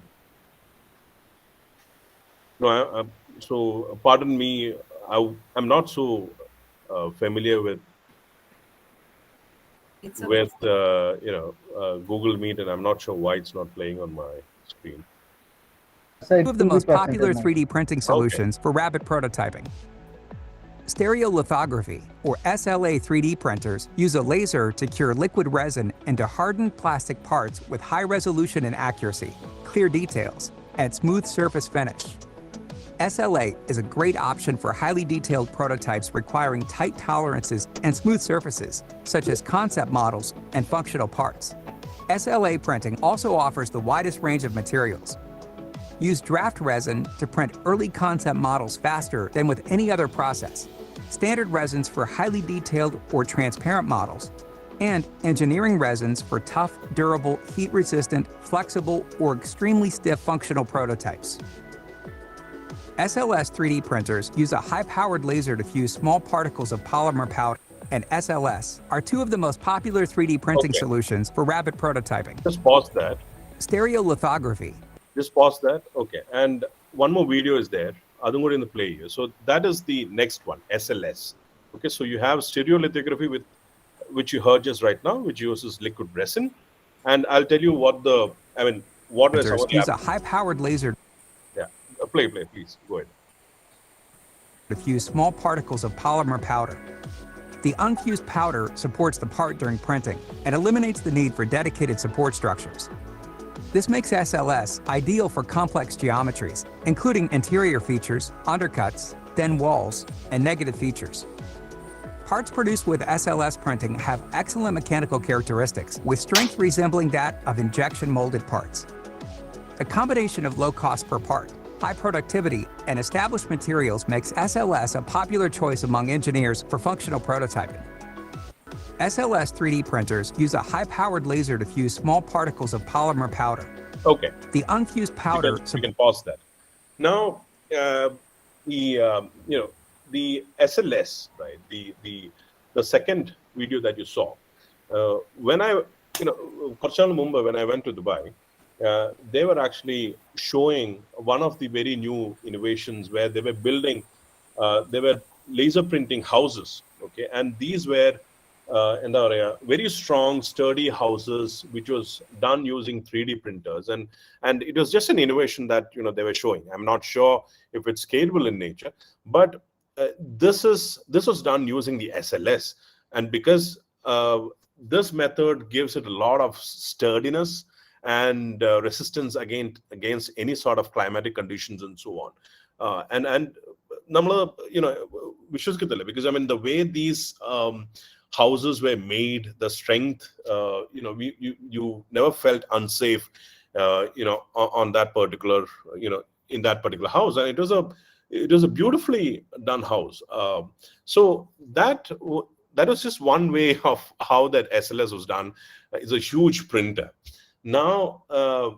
No, so pardon me, I'm not so familiar with Google Meet, and I'm not sure why it's not playing on my screen. Two of the most popular 3D printing solutions for rapid prototyping. Stereolithography, or SLA 3D printers, use a laser to cure liquid resin into hardened plastic parts with high resolution and accuracy, clear details, and smooth surface finish. SLA is a great option for highly detailed prototypes requiring tight tolerances and smooth surfaces, such as concept models and functional parts. SLA printing also offers the widest range of materials. Use draft resin to print early concept models faster than with any other process, standard resins for highly detailed or transparent models, and engineering resins for tough, durable, heat-resistant, flexible, or extremely stiff functional prototypes. SLS 3D printers use a high-powered laser to fuse small particles of polymer powder, and SLS are two of the most popular 3D printing solutions for rapid prototyping. Just pause that. Stereolithography. Just pause that. Okay, and one more video is there. Adungod in the play here. So that is the next one, SLS. Okay, so you have stereolithography, which you heard just right now, which uses liquid resin. And I'll tell you what is use a high-powered laser. Yeah, play, please. Go ahead. To fuse small particles of polymer powder. The unfused powder supports the part during printing and eliminates the need for dedicated support structures. This makes SLS ideal for complex geometries, including interior features, undercuts, thin walls, and negative features. Parts produced with SLS printing have excellent mechanical characteristics, with strength resembling that of injection molded parts. A combination of low cost per part, high productivity, and established materials makes SLS a popular choice among engineers for functional prototyping. SLS 3D printers use a high-powered laser to fuse small particles of polymer powder. Okay. The unfused powder You can pause that. Now, the SLS, right? The second video that you saw, when I, Korchal Mumbai, when I went to Dubai, they were actually showing one of the very new innovations where they were building, they were laser printing houses, okay, and these were very strong, sturdy houses, which was done using 3D printers, and it was just an innovation that they were showing. I'm not sure if it's scalable in nature, but this was done using the SLS, and because this method gives it a lot of sturdiness and resistance against any sort of climatic conditions and so on, and because I mean the way these houses were made, the strength, you never felt unsafe, on that particular, in that particular house, and it was a beautifully done house. So that was just one way of how that SLS was done. It's a huge printer. Now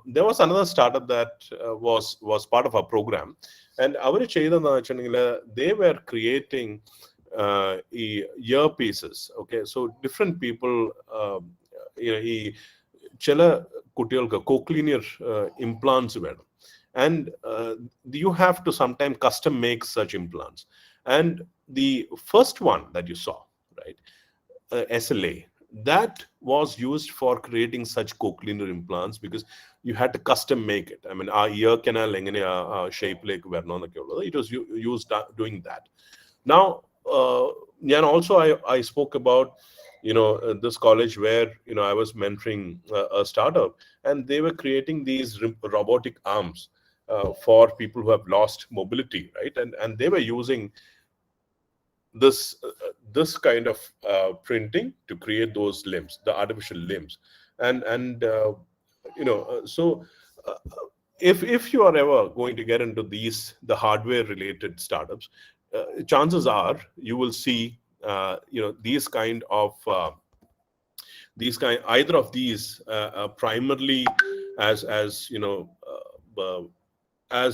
there was another startup that was part of our program, and they were creating earpieces. Okay, so different people, chela kuttiyalku cochlear implants vedam, and you have to sometimes custom make such implants. And the first one that you saw, right, SLA, that was used for creating such cochlear implants because you had to custom make it. I mean, our ear canal shape like it was used doing that. Now, and also I spoke about this college where I was mentoring a startup, and they were creating these robotic arms for people who have lost mobility, right? And they were using this kind of printing to create those limbs, the artificial limbs, and so if you are ever going to get into the hardware related startups, chances are you will see these kind either of these primarily as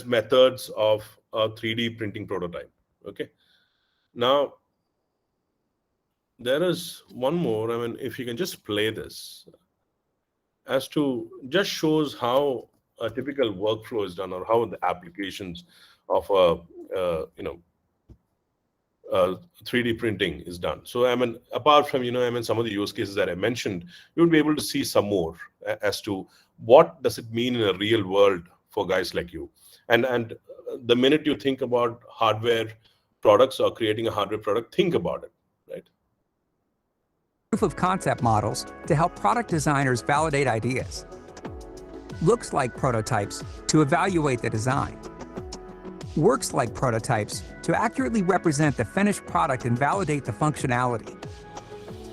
methods of a 3D printing prototype. Okay. Now, there is one more. I mean, if you can just play this, as to just shows how a typical workflow is done, or how the applications of a 3D printing is done. So, I mean, apart from some of the use cases that I mentioned, you would be able to see some more as to what does it mean in a real world for guys like you. And the minute you think about hardware products or creating a hardware product, think about it, right? Proof of concept models to help product designers validate ideas. Looks like prototypes to evaluate the design. Works like prototypes to accurately represent the finished product and validate the functionality.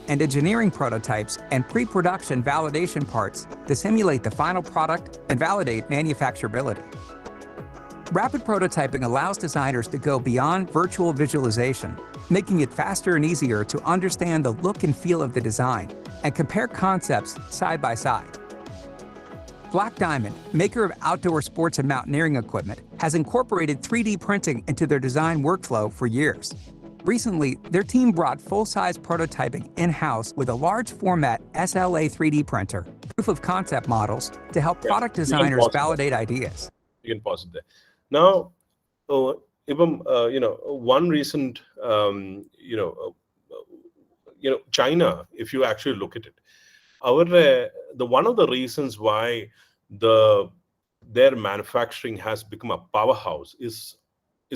And engineering prototypes and pre-production validation parts to simulate the final product and validate manufacturability. Rapid prototyping allows designers to go beyond virtual visualization, making it faster and easier to understand the look and feel of the design and compare concepts side by side. Black Diamond, maker of outdoor sports and mountaineering equipment, has incorporated 3D printing into their design workflow for years. Recently, their team brought full-size prototyping in-house with a large format SLA 3D printer, proof of concept models to help product designers validate ideas. You can pause it there. Now, one recent, China, if you actually look at it, one of the reasons why their manufacturing has become a powerhouse is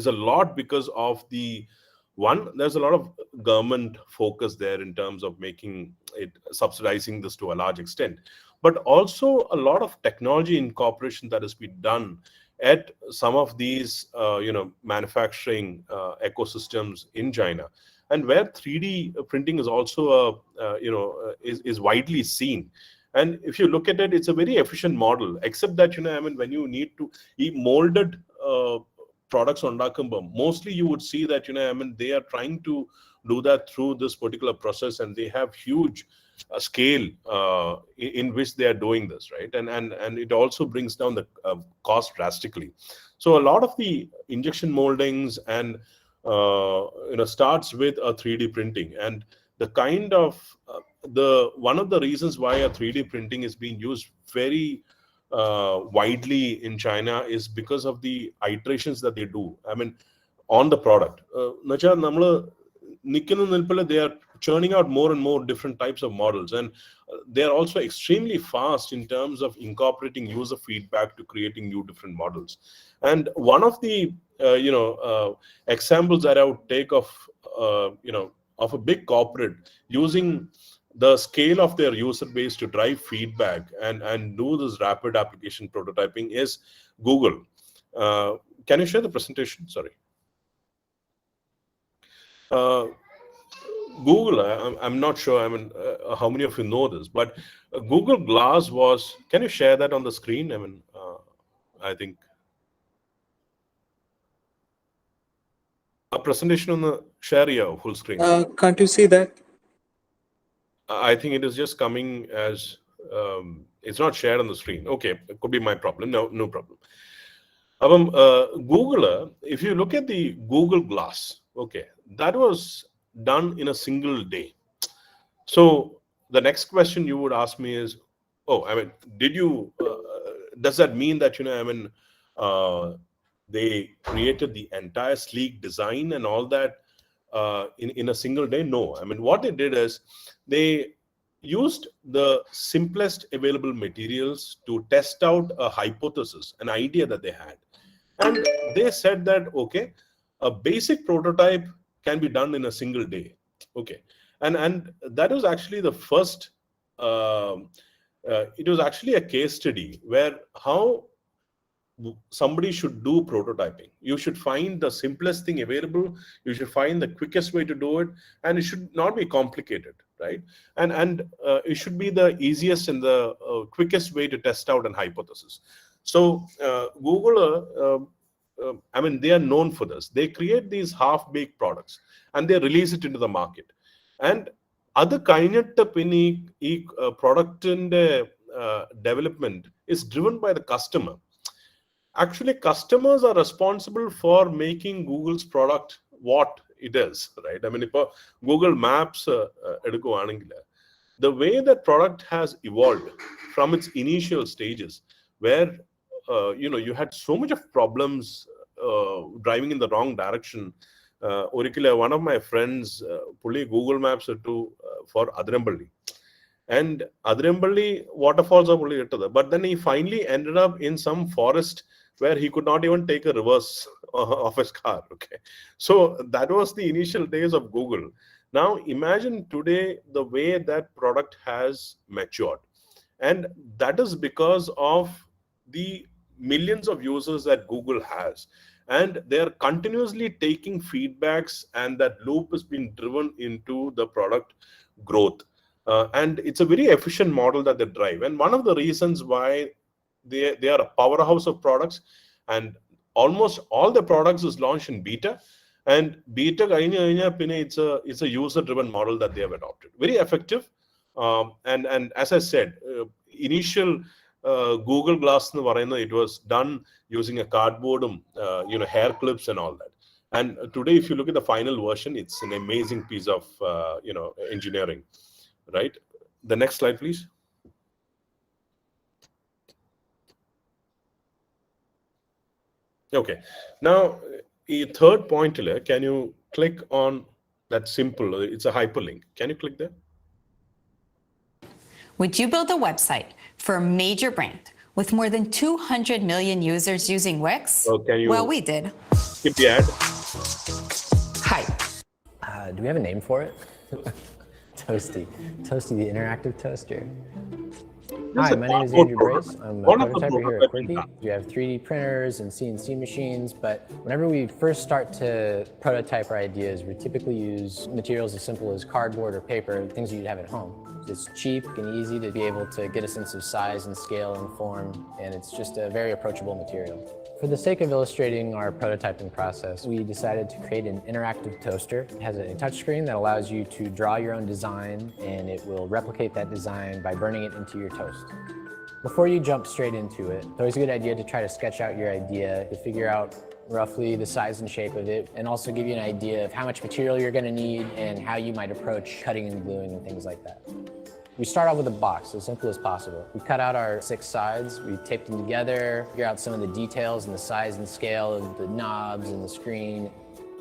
a lot because of there's a lot of government focus there in terms of making it, subsidizing this to a large extent, but also a lot of technology incorporation that has been done at some of these manufacturing ecosystems in China, and where 3D printing is also is widely seen. And if you look at it, it's a very efficient model, except that when you need to molded products ഉണ്ടാക്കുമ്പോൾ mostly you would see that, they are trying to do that through this particular process, and they have huge scale in which they are doing this, right? And it also brings down the cost drastically. So a lot of the injection moldings and starts with a 3D printing, and the kind of one of the reasons why a 3D printing is being used very widely in China is because of the iterations that they do. I mean, on the product. They are churning out more and more different types of models, and they are also extremely fast in terms of incorporating user feedback to creating new different models. And one of the examples that I would take of a big corporate using the scale of their user base to drive feedback and do this rapid application prototyping is Google. Can you share the presentation? Sorry. Google, I'm not sure, how many of you know this, but Google Glass was, can you share that on the screen? I think a presentation on the share your full screen. Can't you see that? I think it is just coming as, it's not shared on the screen. Okay, it could be my problem. No problem. Google, if you look at the Google Glass, okay, that was done in a single day. So the next question you would ask me is, does that mean that, they created the entire sleek design and all that in a single day? No. What they did is they used the simplest available materials to test out a hypothesis, an idea that they had. And they said that, okay, a basic prototype can be done in a single day. Okay. And that was actually the first, it was actually a case study where how somebody should do prototyping. You should find the simplest thing available. You should find the quickest way to do it, and it should not be complicated, right? And it should be the easiest and the quickest way to test out an hypothesis. So Google, they are known for this. They create these half-baked products and they release it into the market. And other kind of product in the development is driven by the customer. Actually, customers are responsible for making Google's product what it is, right? If Google Maps, the way that product has evolved from its initial stages, where you had so much of problems driving in the wrong direction. One of my friends pulled Google Maps for Adramballi, and Adramballi waterfalls are fully into that. But then he finally ended up in some forest where he could not even take a reverse of his car. Okay, so that was the initial days of Google. Now imagine today the way that product has matured, and that is because of the millions of users that Google has, and they are continuously taking feedbacks, and that loop is being driven into the product growth. And it's a very efficient model that they drive. And one of the reasons why they are a powerhouse of products, and almost all the products is launched in beta. And beta, it's a user-driven model that they have adopted. Very effective. And as I said, initial Google Glass, it was done using a cardboard, hair clips and all that. And today, if you look at the final version, it's an amazing piece of engineering, right? The next slide, please. Okay. Now, the third point, can you click on that simple? It's a hyperlink. Can you click there? Would you build a website for a major brand with more than 200 million users using Wix? Well, we did. Skip the ad. Hi. Do we have a name for it? Toasty. Toasty, the interactive toaster. Hi, my name is Andrew Brace. I'm a prototyper here at Quirky. We have 3D printers and CNC machines, but whenever we first start to prototype our ideas, we typically use materials as simple as cardboard or paper, things that you'd have at home. It's cheap and easy to be able to get a sense of size and scale and form, and it's just a very approachable material. For the sake of illustrating our prototyping process, we decided to create an interactive toaster. It has a touchscreen that allows you to draw your own design, and it will replicate that design by burning it into your toast. Before you jump straight into it, it's always a good idea to try to sketch out your idea, to figure out roughly the size and shape of it, and also give you an idea of how much material you're going to need and how you might approach cutting and gluing and things like that. We start off with a box, as simple as possible. We cut out our 6 sides, we tape them together, figure out some of the details and the size and scale of the knobs and the screen.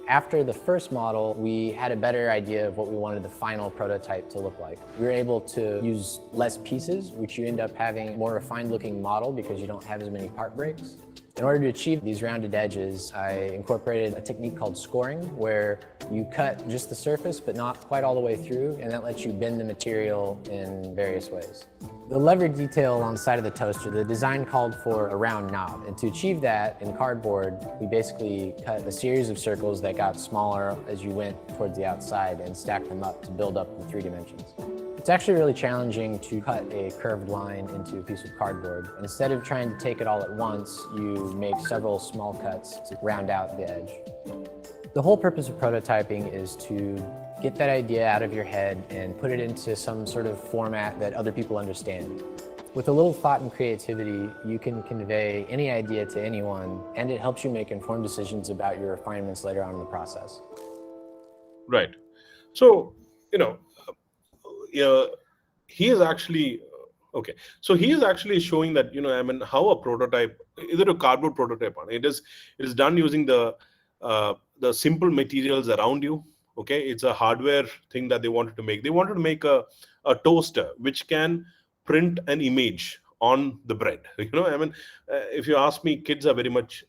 After the first model, we had a better idea of what we wanted the final prototype to look like. We were able to use less pieces, which you end up having a more refined looking model because you don't have as many part breaks. In order to achieve these rounded edges, I incorporated a technique called scoring, where you cut just the surface but not quite all the way through, and that lets you bend the material in various ways. The lever detail on the side of the toaster, the design called for a round knob, and to achieve that in cardboard, we basically cut a series of circles that got smaller as you went towards the outside and stacked them up to build up the 3 dimensions. It's actually really challenging to cut a curved line into a piece of cardboard. Instead of trying to take it all at once, you make several small cuts to round out the edge. The whole purpose of prototyping is to get that idea out of your head and put it into some sort of format that other people understand. With a little thought and creativity, you can convey any idea to anyone, and it helps you make informed decisions about your refinements later on in the process. Right. So, he is actually okay. So he is actually showing that how a prototype, either a cardboard prototype, it is done using the simple materials around you. Okay, it's a hardware thing that they wanted to make. They wanted to make a toaster which can print an image on the bread. If you ask me, kids are very much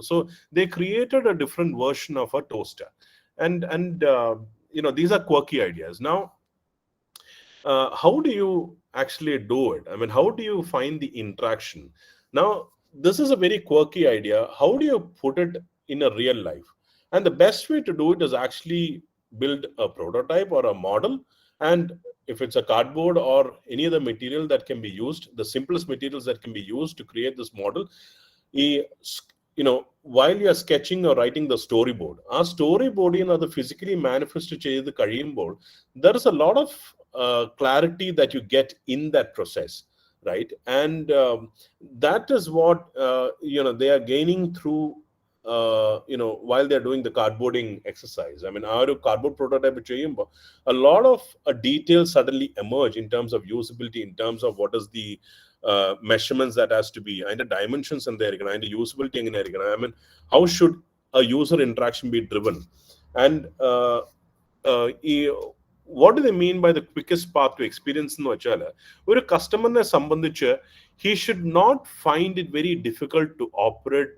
so they created a different version of a toaster, and these are quirky ideas. Now, how do you actually do it? How do you find the interaction? Now, this is a very quirky idea. How do you put it in a real life? And the best way to do it is actually build a prototype or a model. And if it's a cardboard or any other material that can be used, the simplest materials that can be used to create this model, while you are sketching or writing the storyboard, our storyboard the physically manifest the board, there is a lot of clarity that you get in that process, right? And that is what they are gaining through while they're doing the cardboarding exercise. Our cardboard prototype, a lot of details suddenly emerge in terms of usability, in terms of what is the measurements that has to be, and the dimensions and the usability. How should a user interaction be driven? And what do they mean by the quickest path to experience? A customer, he should not find it very difficult to operate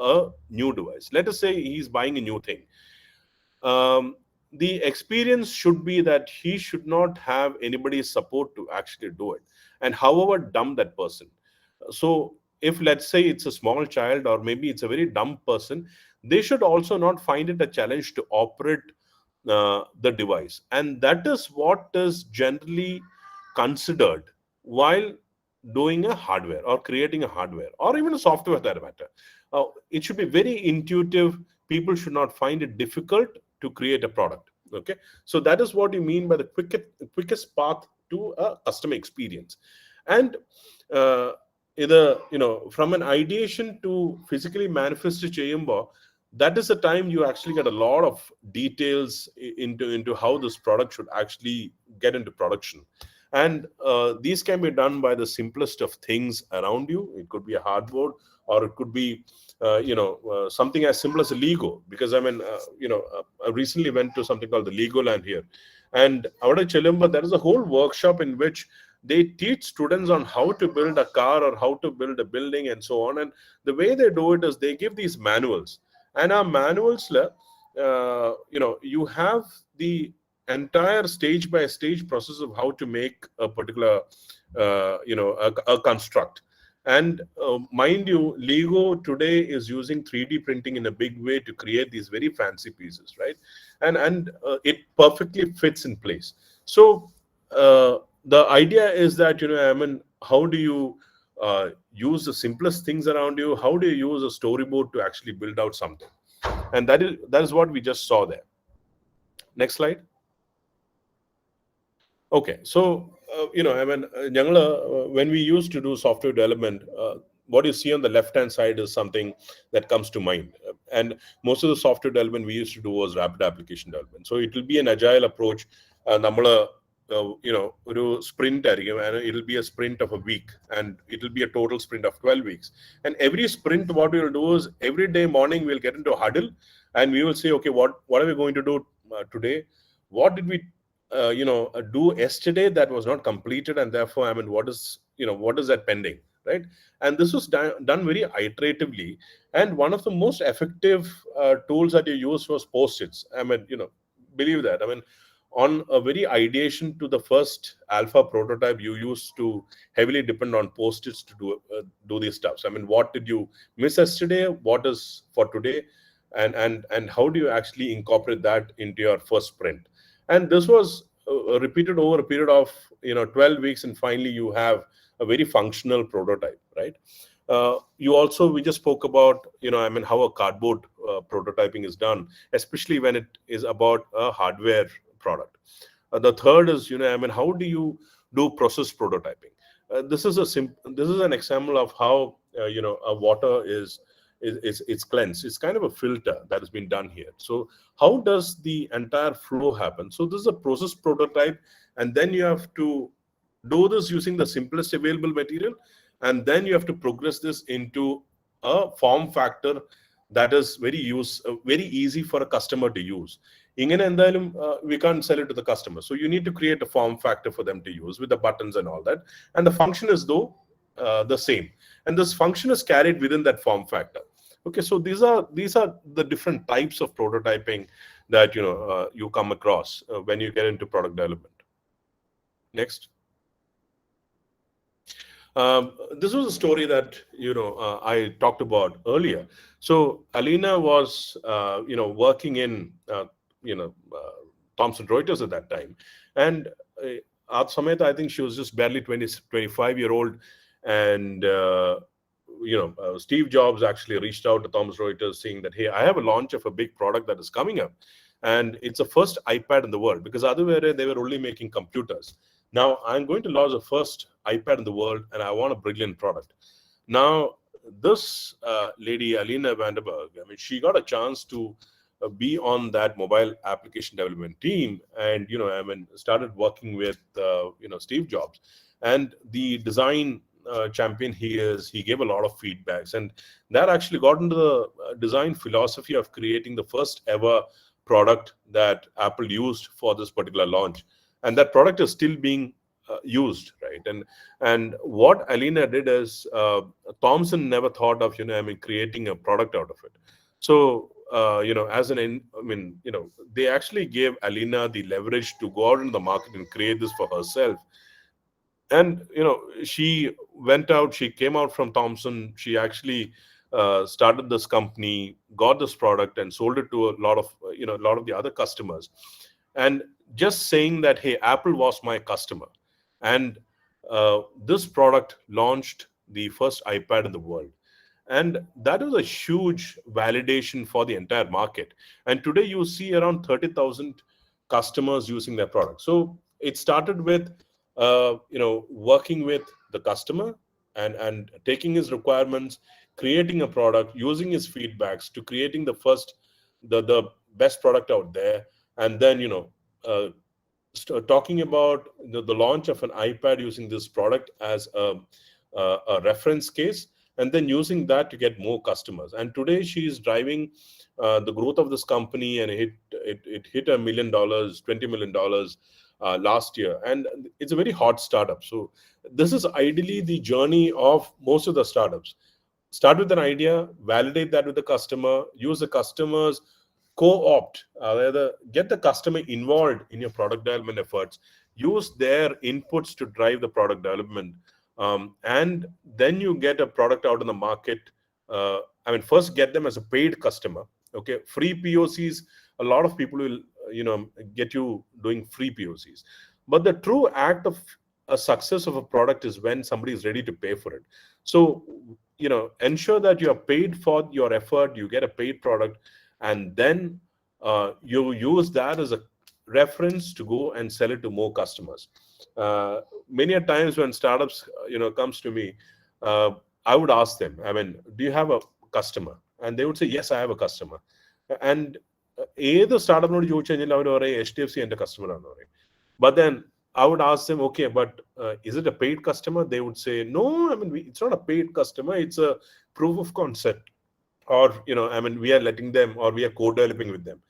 a new device. Let us say he's buying a new thing. The experience should be that he should not have anybody's support to actually do it, and however dumb that person. So if, let's say, it's a small child, or maybe it's a very dumb person, they should also not find it a challenge to operate the device. And that is what is generally considered while doing a hardware or creating a hardware or even a software, for that matter. It should be very intuitive. People should not find it difficult to create a product. Okay, so that is what you mean by the quickest path to a customer experience. And either from an ideation to physically manifest cheyumbo, that is the time you actually get a lot of details into how this product should actually get into production. And these can be done by the simplest of things around you. It could be a hardboard, or it could be something as simple as a Lego. Because I recently went to something called the Lego Land here, and out of Chilumba, there is a whole workshop in which they teach students on how to build a car or how to build a building and so on. And the way they do it is they give these manuals, and our manuals, you have the entire stage by stage process of how to make a particular a construct. And mind you, Lego today is using 3D printing in a big way to create these very fancy pieces, right? And it perfectly fits in place. So the idea is that how do you use the simplest things around you? How do you use a storyboard to actually build out something? And that is what we just saw there. Next slide. Okay, so when we used to do software development, what you see on the left-hand side is something that comes to mind. And most of the software development we used to do was rapid application development. So it will be an agile approach. ഒരു sprint ആയിരിക്കും, and it will be a sprint of a week, and it will be a total sprint of 12 weeks. And every sprint, what we will do is every day morning we'll get into a huddle, and we will say, okay, what are we going to do today? What did we do yesterday that was not completed, and therefore, what is that pending, right? And this was done very iteratively. And one of the most effective tools that you use was Post-its. Believe that. On a very ideation to the first alpha prototype, you used to heavily depend on Post-its to do these stuffs. What did you miss yesterday? What is for today? And how do you actually incorporate that into your first sprint? And this was repeated over a period of 12 weeks, and finally you have a very functional prototype, right? We just spoke about how a cardboard prototyping is done, especially when it is about a hardware product. The third is how do you do process prototyping? This is an example of how a water is cleansed. It's kind of a filter that has been done here. So how does the entire flow happen? So this is a process prototype, and then you have to do this using the simplest available material, and then you have to progress this into a form factor that is very easy for a customer to use. We can't sell it to the customer, so you need to create a form factor for them to use with the buttons and all that, and the function is the same, and this function is carried within that form factor. Okay, so these are the different types of prototyping that you come across when you get into product development. Next. This was a story that I talked about earlier. So Alina was working in Thomson Reuters at that time, and at Sameta, I think she was just barely 25-year-old, and Steve Jobs actually reached out to Thomson Reuters saying that, hey, I have a launch of a big product that is coming up, and it's the first iPad in the world, because otherwise they were only making computers. Now I'm going to launch the first iPad in the world, and I want a brilliant product. Now this lady, Alina Vanderberg, she got a chance to be on that mobile application development team, and started working with Steve Jobs, and the design champion he gave a lot of feedbacks, and that actually got into the design philosophy of creating the first ever product that Apple used for this particular launch, and that product is still being used, right? And what Alina did is Thomson never thought of creating a product out of it. So they actually gave Alina the leverage to go out into the market and create this for herself. And she went out, she came out from Thomson, she actually started this company, got this product, and sold it to a lot of the other customers. And just saying that, hey, Apple was my customer, and this product launched the first iPad in the world. And that was a huge validation for the entire market. And today you see around 30,000 customers using their product. So it started with working with the customer and taking his requirements, creating a product, using his feedbacks to creating the best product out there, and then talking about the launch of an iPad using this product as a reference case, and then using that to get more customers. And today she is driving the growth of this company, and it hit $1 million, $20 million last year, and it's a very hot startup. So this is ideally the journey of most of the startups. Start with an idea, validate that with the customer, use the customers, co-opt, get the customer involved in your product development efforts, use their inputs to drive the product development, and then you get a product out in the market. First get them as a paid customer. Okay, free POCs, a lot of people will get you doing free POCs, but the true act of a success of a product is when somebody is ready to pay for it. So, ensure that you are paid for your effort, you get a paid product, and then you use that as a reference to go and sell it to more customers. Many a times when startups, comes to me, I would ask them, do you have a customer? And they would say, yes, I have a customer. And either startup node HDFC and a customer. But then I would ask them, okay, but is it a paid customer? They would say, no, it's not a paid customer. It's a proof of concept. Or, we are letting them, or we are co-developing with them.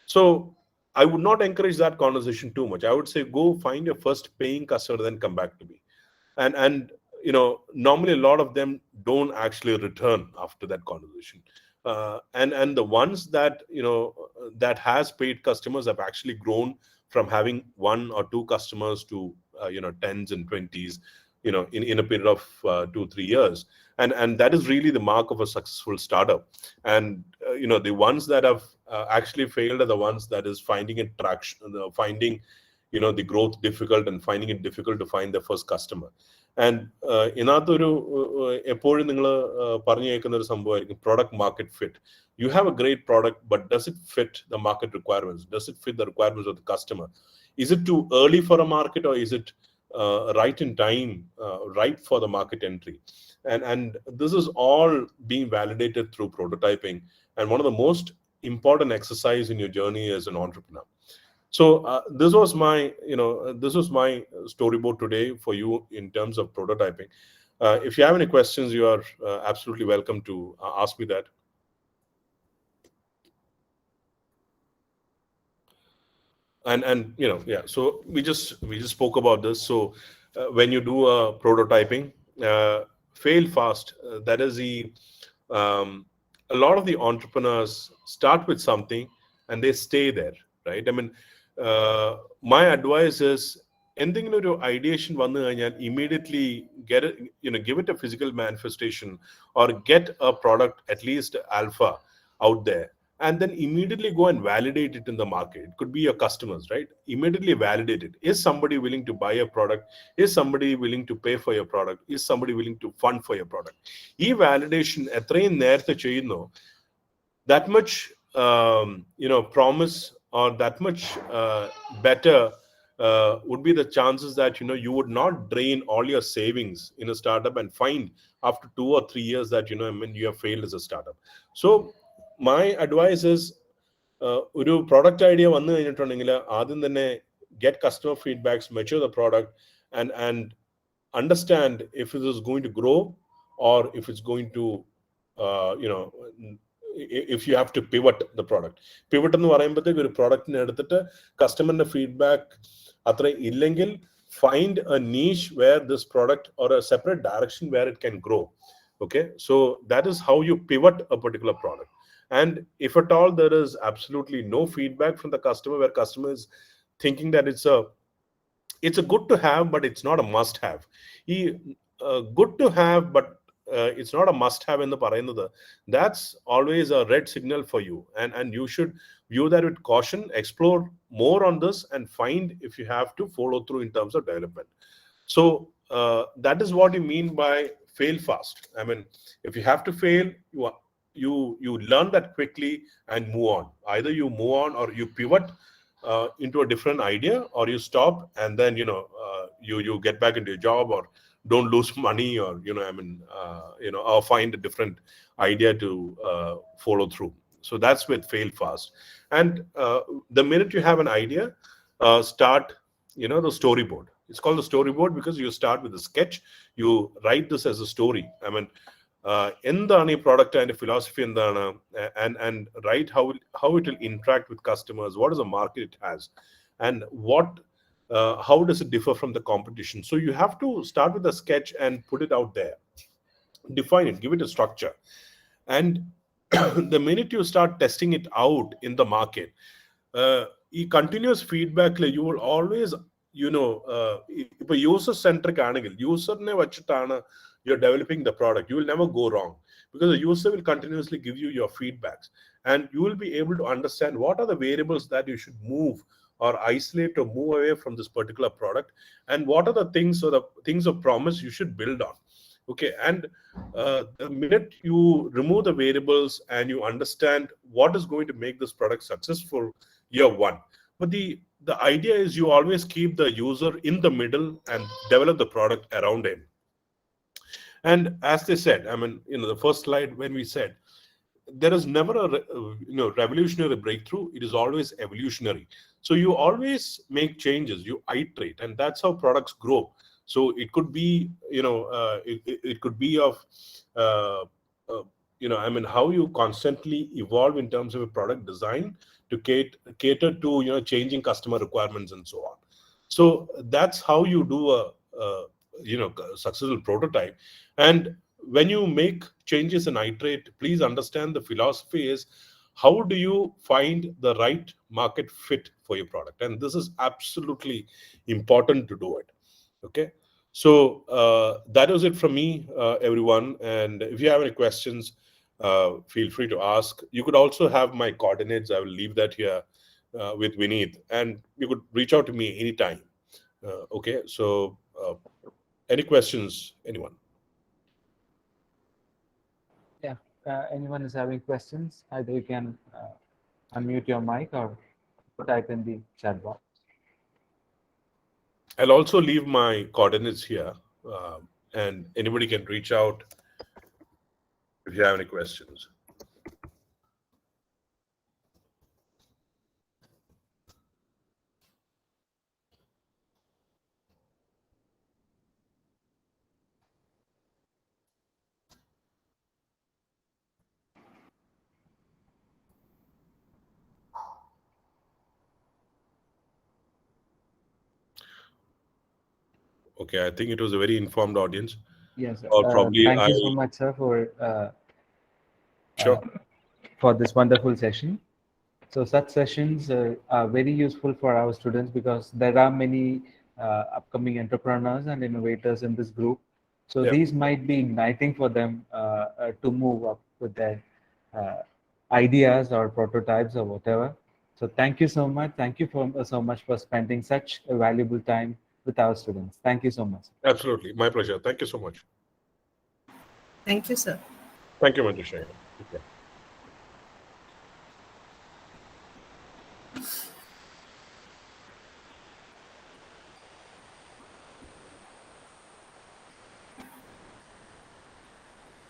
So I would not encourage that conversation too much. I would say, go find your first paying customer, then come back to me. And normally a lot of them don't actually return after that conversation. And the ones that, that has paid customers have actually grown from having 1 or 2 customers to, tens and 20s, in a period of 2-3 years. And that is really the mark of a successful startup. And, the ones that have actually failed are the ones that is finding it traction, finding, the growth difficult and finding it difficult to find the first customer. And product market fit. You have a great product, but does it fit the market requirements? Does it fit the requirements of the customer? Is it too early for a market, or is it right in time, right for the market entry? And this is all being validated through prototyping, and one of the most important exercise in your journey as an entrepreneur. So this was my storyboard today for you in terms of prototyping. If you have any questions, you are absolutely welcome to ask me that. And so we just spoke about this. So when you do a prototyping, fail fast. That is a lot of the entrepreneurs start with something and they stay there, right? My advice is, anything to ideation immediately get it, give it a physical manifestation, or get a product, at least alpha, out there, and then immediately go and validate it in the market. It could be your customers, right? Immediately validate it. Is somebody willing to buy a product? Is somebody willing to pay for your product? Is somebody willing to fund for your product? E validation, that much, promise, or that much better would be the chances that, you would not drain all your savings in a startup and find after 2 or 3 years that, you have failed as a startup. So my advice is, a product idea get customer feedbacks, mature the product, and understand if it is going to grow, or if it's going to, if you have to pivot the product. Pivot എന്ന് പറയുമ്പോഴത്തേക്ക് ഒരു പ്രോഡക്റ്റിനെ എടുത്തിട്ട് കസ്റ്റമറിന്റെ feedback അത്ര ഇല്ലെങ്കിൽ, find a niche where this product, or a separate direction where it can grow. Okay, so that is how you pivot a particular product. And if at all there is absolutely no feedback from the customer, where customer is thinking that it's a good to have, but it's not a must have. Good to have, but it's not a must have in the parayunnathu, that's always a red signal for you, and you should view that with caution, explore more on this, and find if you have to follow through in terms of development. So that is what you mean by fail fast. If you have to fail, you learn that quickly and move on. Either you move on, or you pivot into a different idea, or you stop and then you get back into your job, or don't lose money, or or find a different idea to follow through. So that's with fail fast. And the minute you have an idea, start the storyboard. It's called the storyboard because you start with a sketch. You write this as a story. എന്താണ് ഈ product and philosophy എന്താണ്, and write how it will interact with customers, what is the market it has, and how does it differ from the competition. So you have to start with a sketch and put it out there, define it, give it a structure. And the minute you start testing it out in the market, continuous feedback, you will always, user centric aanengil, user ne vachitana you're developing the product, you will never go wrong, because the user will continuously give you your feedbacks, and you will be able to understand what are the variables that you should move or isolate or move away from this particular product, and what are the things or the things of promise you should build on. Okay, and the minute you remove the variables and you understand what is going to make this product successful year one, but the idea is you always keep the user in the middle and develop the product around him. And as they said, I mean, the first slide when we said, there is never a revolutionary breakthrough. It is always evolutionary. So you always make changes, you iterate, and that's how products grow. So it could be, it could be of, how you constantly evolve in terms of a product design to cater to, changing customer requirements and so on. So that's how you do a successful prototype. And when you make changes and iterate, please understand the philosophy is, how do you find the right market fit for your product? And this is absolutely important to do it. Okay. So that was it from me, everyone. And if you have any questions, feel free to ask. You could also have my coordinates. I will leave that here with Vineet, and you could reach out to me anytime. Okay. So any questions, anyone? Yeah, anyone is having questions, either you can unmute your mic or type in the chat box. I'll also leave my coordinates here, and anybody can reach out if you have any questions. Okay, I think it was a very informed audience. Yes, or probably thank you so much, sir, for this wonderful session. So such sessions are very useful for our students, because there are many upcoming entrepreneurs and innovators in this group. So these might be igniting for them to move up with their ideas or prototypes or whatever. So thank you so much. Thank you so much for spending such a valuable time with our students. Thank you so much. Absolutely. My pleasure. Thank you so much. Thank you, sir. Thank you, Manjusha. Okay.